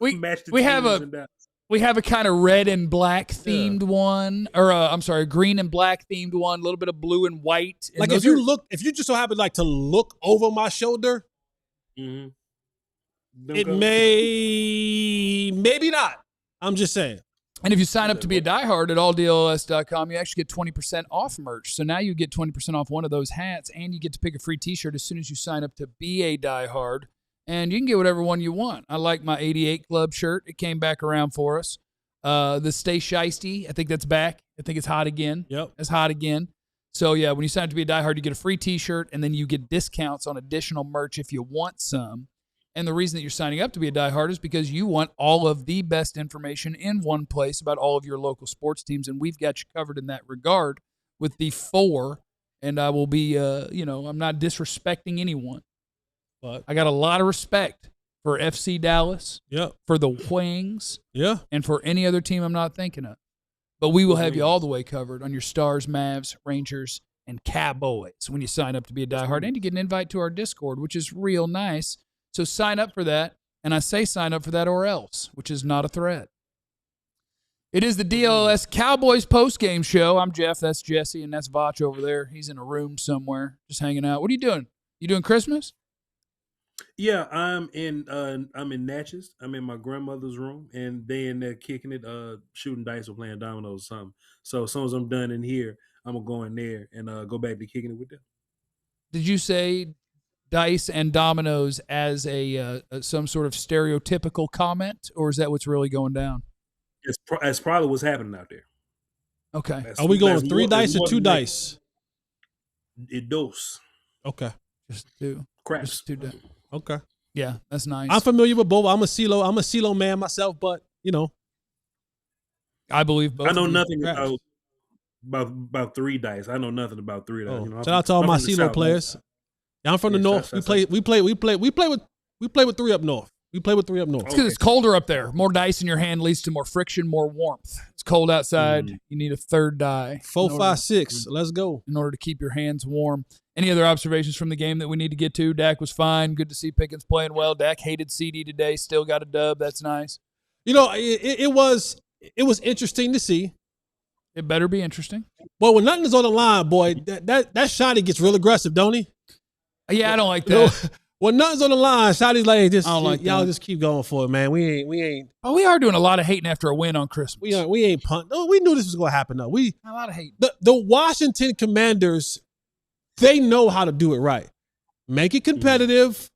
Speaker 3: match the
Speaker 1: we have a kind of red and black themed one, or green and black themed one, a little bit of blue and white. And
Speaker 2: like if you just so happen like to look over my shoulder, it maybe not. I'm just saying.
Speaker 1: And if you sign up to be a diehard at alldlls.com, you actually get 20% off merch. So now you get 20% off one of those hats, and you get to pick a free t-shirt as soon as you sign up to be a diehard. And you can get whatever one you want. I like my 88 Club shirt. It came back around for us. The Stay Shiesty, I think that's back. I think it's hot again.
Speaker 2: Yep.
Speaker 1: It's hot again. So, yeah, when you sign up to be a diehard, you get a free t-shirt, and then you get discounts on additional merch if you want some. And the reason that you're signing up to be a diehard is because you want all of the best information in one place about all of your local sports teams, and we've got you covered in that regard with the 4. And I will be, I'm not disrespecting anyone, but I got a lot of respect for FC Dallas, for the Wings, and for any other team I'm not thinking of. But we will have you all the way covered on your Stars, Mavs, Rangers, and Cowboys when you sign up to be a diehard, and you get an invite to our Discord, which is real nice. So sign up for that, and I say sign up for that or else, which is not a threat. It is the DLLS Cowboys postgame show. I'm Jeff, that's Jesse, and that's Vach over there. He's in a room somewhere just hanging out. What are you doing? You doing Christmas?
Speaker 3: Yeah, I'm in Natchez. I'm in my grandmother's room, and they in there kicking it, shooting dice or playing dominoes or something. So as soon as I'm done in here, I'm going to go in there and go back to kicking it with them. Did
Speaker 1: you say dice and dominoes as a some sort of stereotypical comment, or is that what's really going down?
Speaker 3: It's probably what's happening out there.
Speaker 1: Okay.
Speaker 2: Are we going 3 dice or 2 dice?
Speaker 3: It dos.
Speaker 2: Okay.
Speaker 1: Just 2.
Speaker 3: Craps.
Speaker 1: Just 2 dice.
Speaker 2: Okay.
Speaker 1: Yeah, that's nice.
Speaker 2: I'm familiar with both. I'm a CeeLo man myself, but
Speaker 1: I believe both.
Speaker 3: I know nothing about 3 dice. I know nothing about 3 dice.
Speaker 2: Shout out to all my CeeLo players. I'm from the north. We play with 3 up north. We play with 3 up north.
Speaker 1: It's because it's colder up there. More dice in your hand leads to more friction, more warmth. It's cold outside. You need a 3rd die.
Speaker 2: 4, 5, 6. Let's go.
Speaker 1: In order to keep your hands warm. Any other observations from the game that we need to get to? Dak was fine. Good to see Pickens playing well. Dak hated CeeDee today. Still got a dub. That's nice.
Speaker 2: It was interesting to see.
Speaker 1: It better be interesting.
Speaker 2: Boy, when nothing is on the line, boy, that Schotty gets real aggressive, don't he?
Speaker 1: Yeah, I don't like that.
Speaker 2: when nothing's on the line, Schotty's like, just
Speaker 1: I don't like
Speaker 2: y'all
Speaker 1: that.
Speaker 2: just keep going for it, man. We ain't.
Speaker 1: Oh, we are doing a lot of hating after a win on Christmas.
Speaker 2: We ain't punt. No, we knew this was gonna happen though.
Speaker 1: A lot of hate.
Speaker 2: The Washington Commanders, they know how to do it right. Make it competitive.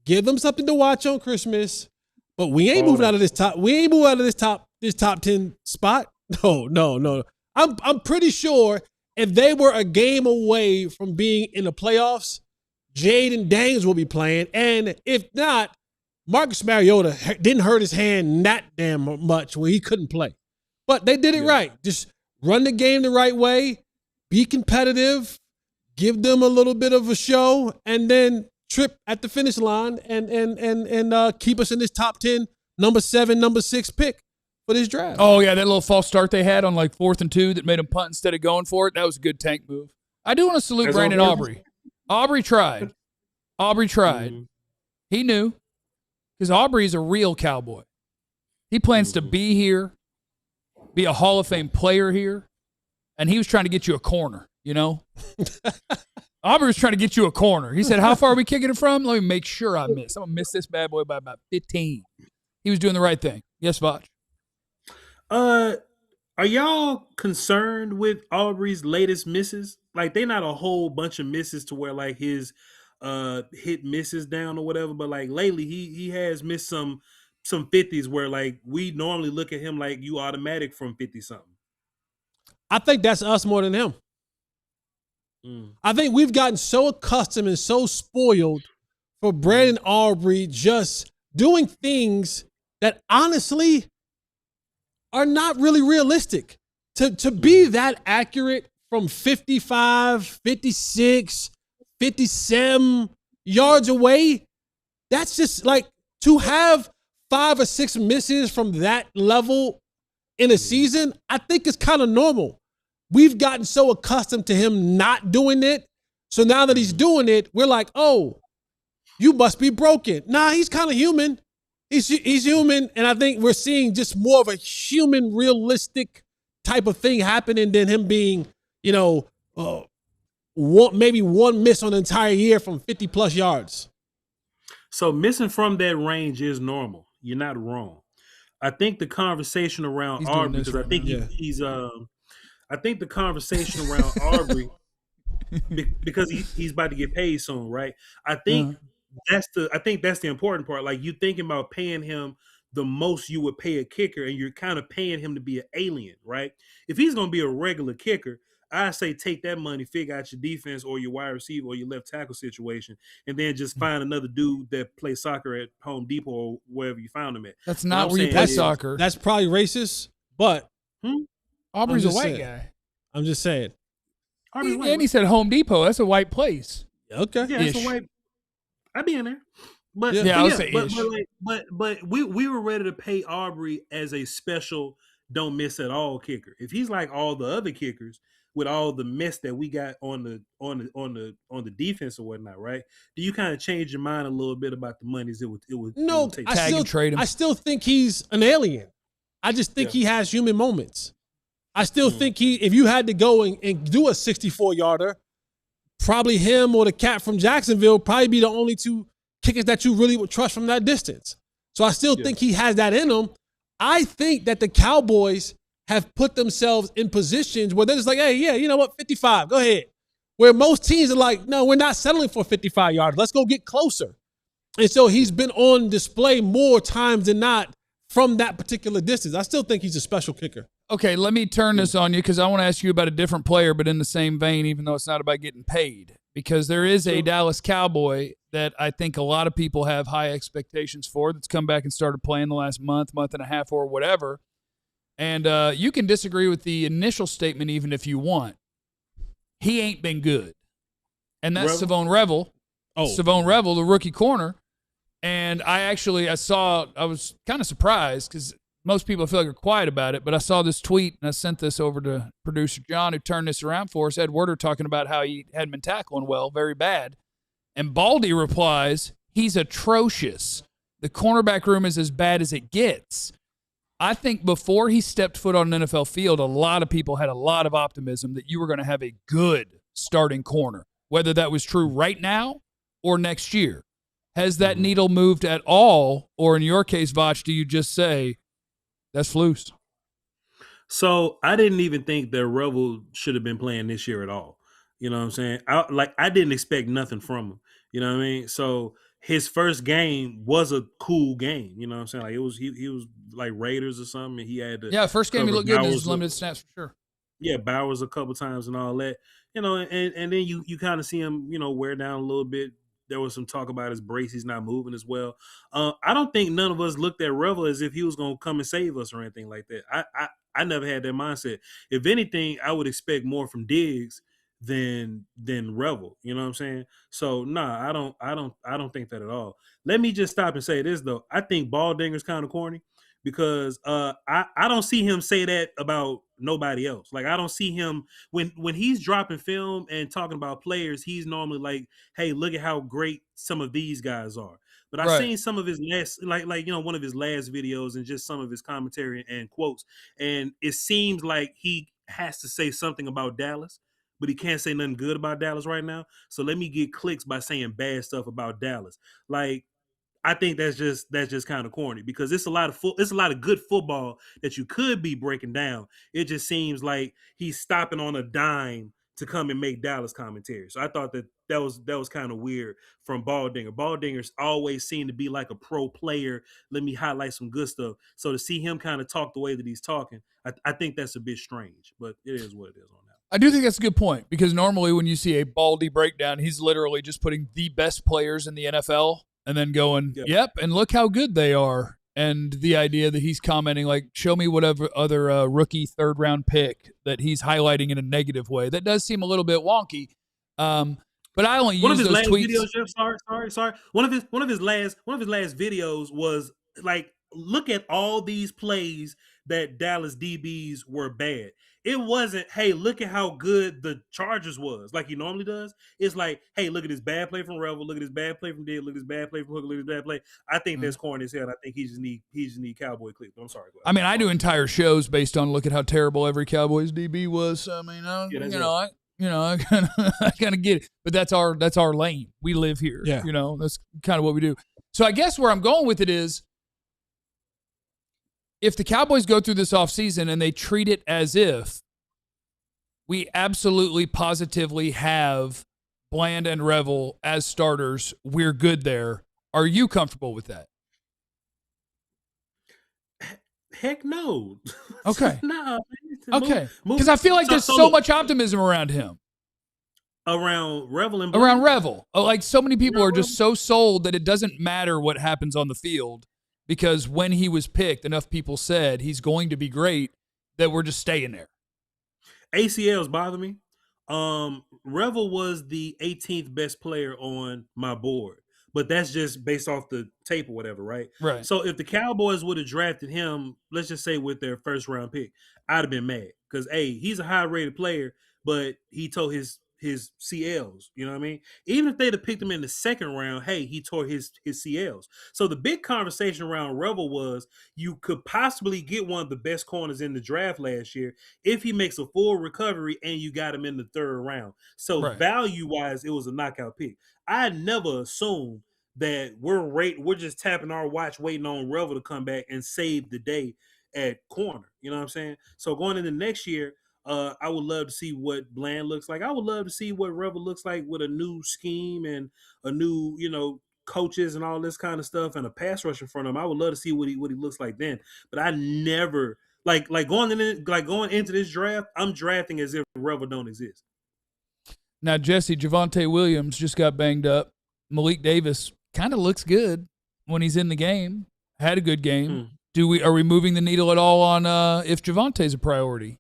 Speaker 2: Give them something to watch on Christmas. But we ain't moving out of this top. We ain't moving out of this top 10 spot. No. I'm pretty sure if they were a game away from being in the playoffs, Jaden Daniels will be playing. And if not, Marcus Mariota didn't hurt his hand that damn much when he couldn't play. But they did it right. Just run the game the right way, be competitive, give them a little bit of a show, and then trip at the finish line and keep us in this top 10, number 7, number 6 pick for this draft.
Speaker 1: Oh, yeah, that little false start they had on like 4th and 2 that made them punt instead of going for it. That was a good tank move. I do want to salute Brandon Aubrey. Aubrey tried. Mm-hmm. He knew. Because Aubrey's a real Cowboy. He plans to be here, be a Hall of Fame player here, and he was trying to get you a corner, you know? Aubrey was trying to get you a corner. He said, how far are we kicking it from? Let me make sure I miss. I'm going to miss this bad boy by about 15. He was doing the right thing. Yes, Vach?
Speaker 3: Are y'all concerned with Aubrey's latest misses? Like, they not a whole bunch of misses to where, like, his hit misses down or whatever, but, like, lately he has missed some 50s where, like, we normally look at him like you automatic from 50-something.
Speaker 2: I think that's us more than him. I think we've gotten so accustomed and so spoiled for Brandon Aubrey just doing things that honestly are not really realistic. To be that accurate from 55, 56, 57 yards away, that's just like to have 5 or 6 misses from that level in a season, I think it's kind of normal. We've gotten so accustomed to him not doing it. So now that he's doing it, we're like, oh, you must be broken. Nah, he's kind of human. He's human. And I think we're seeing just more of a human, realistic type of thing happening than him being, maybe one miss on the entire year from 50 plus yards.
Speaker 3: So missing from that range is normal. You're not wrong. I think the conversation around Aubrey, because I think he's I think the conversation around Aubrey, because he's about to get paid soon, right? I think that's the important part. Like, you thinking about paying him the most you would pay a kicker, and you're kind of paying him to be an alien, right? If he's going to be a regular kicker, I say take that money, figure out your defense or your wide receiver or your left tackle situation, and then just find another dude that plays soccer at Home Depot or wherever you found him at.
Speaker 1: That's not where you play soccer.
Speaker 2: That's probably racist, but
Speaker 1: Aubrey's a white guy.
Speaker 2: I'm just saying.
Speaker 1: And he said Home Depot. That's a white place.
Speaker 2: Okay.
Speaker 3: Yeah, it's a white. I'd be in there. But we were ready to pay Aubrey as a special don't miss at all kicker. If he's like all the other kickers with all the mess that we got on the defense or whatnot, right? Do you kind of change your mind a little bit about the monies it would take?
Speaker 2: I still think he's an alien. I just think he has human moments. I still think if you had to go and do a 64-yarder, probably him or the cat from Jacksonville probably be the only 2 kickers that you really would trust from that distance. So I still think he has that in him. I think that the Cowboys have put themselves in positions where they're just like, hey, yeah, you know what, 55, go ahead. Where most teams are like, no, we're not settling for 55 yards. Let's go get closer. And so he's been on display more times than not from that particular distance. I still think he's a special kicker.
Speaker 1: Okay, let me turn this on you because I want to ask you about a different player, but in the same vein, even though it's not about getting paid. Because there is a Dallas Cowboy that I think a lot of people have high expectations for that's come back and started playing the last month and a half or whatever. And you can disagree with the initial statement even if you want. He ain't been good. And that's Shavon Revel. Shavon Revel, the rookie corner. And I was kind of surprised because most people feel like are quiet about it, but I saw this tweet and I sent this over to producer John who turned this around for us. Ed Werder talking about how he hadn't been tackling well, very bad. And Baldy replies, he's atrocious. The cornerback room is as bad as it gets. I think before he stepped foot on an NFL field, a lot of people had a lot of optimism that you were going to have a good starting corner, whether that was true right now or next year. Has that needle moved at all? Or in your case, Vach, do you just say, that's Flus?
Speaker 3: So I didn't even think that Revel should have been playing this year at all. You know what I'm saying? I didn't expect nothing from him. You know what I mean? So his first game was a cool game. You know what I'm saying? Like it was he was like Raiders or something, and he had to
Speaker 1: First game he looked good in his limited snaps for sure.
Speaker 3: Yeah, Bowers a couple times and all that. You know, and then you kind of see him, wear down a little bit. There was some talk about his brace. He's not moving as well. I don't think none of us looked at Revel as if he was going to come and save us or anything like that. I never had that mindset. If anything, I would expect more from Diggs than Revel. You know what I'm saying? So I don't think that at all. Let me just stop and say this though. I think Baldinger's kind of corny because I don't see him say that about nobody else. Like I don't see him when he's dropping film and talking about players, he's normally like, hey, look at how great some of these guys are. But I've seen some of his last one of his last videos and just some of his commentary and quotes, and it seems like he has to say something about Dallas, but he can't say nothing good about Dallas right now. So let me get clicks by saying bad stuff about Dallas. Like I think that's just kind of corny because it's a lot of good football that you could be breaking down. It just seems like he's stopping on a dime to come and make Dallas commentary. So I thought that was kind of weird from Baldinger. Baldinger's always seemed to be like a pro player. Let me highlight some good stuff. So to see him kind of talk the way that he's talking, I think that's a bit strange, but it is what it is on that.
Speaker 1: I do think that's a good point because normally when you see a Baldy breakdown, he's literally just putting the best players in the NFL and then going, yep, and look how good they are. And the idea that he's commenting, like, show me whatever other rookie third-round pick that he's highlighting in a negative way. That does seem a little bit wonky. But I only use those tweets.
Speaker 3: Videos, Jeff, sorry. One of his last videos was like, look at all these plays that Dallas DBs were bad. It wasn't, hey, look at how good the Chargers was, like he normally does. It's like, hey, look at this bad play from Revel, look at this bad play from Dig, look at this bad play from Hooker, look at this bad play. I think that's corny as hell. I think he just need Cowboy clips. I'm sorry.
Speaker 1: I mean, I do entire shows based on look at how terrible every Cowboys DB was. So, I mean, I kind of get it, but that's our lane. We live here.
Speaker 2: Yeah.
Speaker 1: That's kind of what we do. So I guess where I'm going with it is, if the Cowboys go through this offseason and they treat it as if we absolutely positively have Bland and Revel as starters, we're good there. Are you comfortable with that?
Speaker 3: Heck no.
Speaker 1: Okay.
Speaker 3: No.
Speaker 1: Okay. Because I feel like there's so much optimism around him.
Speaker 3: Around Revel and Bland?
Speaker 1: Around Revel. Like so many people are just so sold that it doesn't matter what happens on the field. Because when he was picked, enough people said he's going to be great that we're just staying there.
Speaker 3: ACLs bother me. Revel was the 18th best player on my board, but that's just based off the tape or whatever, right?
Speaker 1: Right.
Speaker 3: So if the Cowboys would have drafted him, let's just say with their first round pick, I'd have been mad because, hey, he's a high rated player, but he tore his CLs, you know what I mean? Even if they'd have picked him in the second round, hey, he tore his CLs. So the big conversation around Revel was you could possibly get one of the best corners in the draft last year if he makes a full recovery and you got him in the third round. So value-wise, it was a knockout pick. I never assumed that we're just tapping our watch waiting on Revel to come back and save the day at corner. You know what I'm saying? So going into next year, I would love to see what Bland looks like. I would love to see what Revel looks like with a new scheme and a new, coaches and all this kind of stuff and a pass rush in front of him. I would love to see what he looks like then. But I never going into this draft, I'm drafting as if Revel don't exist.
Speaker 1: Now, Jesse, Javonte Williams just got banged up. Malik Davis kind of looks good when he's in the game. Had a good game. Are we moving the needle at all on if Javonte's a priority?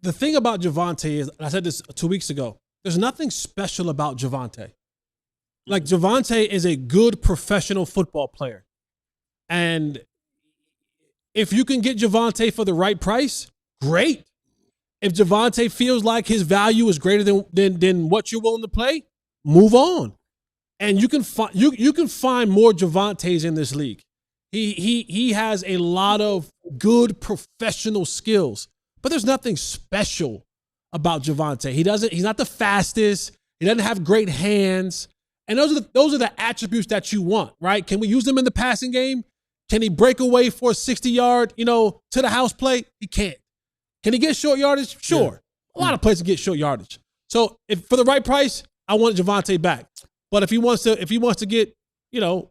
Speaker 2: The thing about Javonte is, I said this 2 weeks ago, there's nothing special about Javonte. Like, Javonte is a good professional football player. And if you can get Javonte for the right price, great. If Javonte feels like his value is greater than what you're willing to play, move on. And you can find more Javontes in this league. He has a lot of good professional skills. But there's nothing special about Javonte. He's not the fastest. He doesn't have great hands. And those are the attributes that you want, right? Can we use them in the passing game? Can he break away for a 60-yard, to the house play? He can't. Can he get short yardage? Sure. Yeah. A lot of players can get short yardage. So if for the right price, I want Javonte back. But if he wants to get,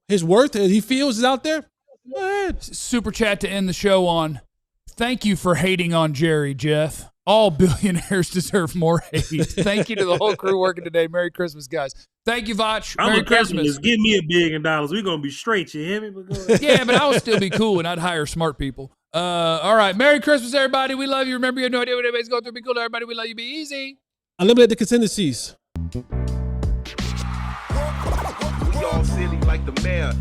Speaker 2: his worth that he feels is out there, go ahead.
Speaker 1: Super chat to end the show on. Thank you for hating on Jerry, Jeff. All billionaires deserve more hate. Thank you to the whole crew working today. Merry Christmas, guys. Thank you, Vach. Merry Christmas.
Speaker 3: Give me $1 billion. We're going to be straight. You hear me?
Speaker 1: Yeah, but I would still be cool and I'd hire smart people. All right. Merry Christmas, everybody. We love you. Remember, you have no idea what everybody's going through. Be cool to everybody. We love you. Be easy.
Speaker 2: Eliminate the contingencies.
Speaker 7: We all silly like the mayor.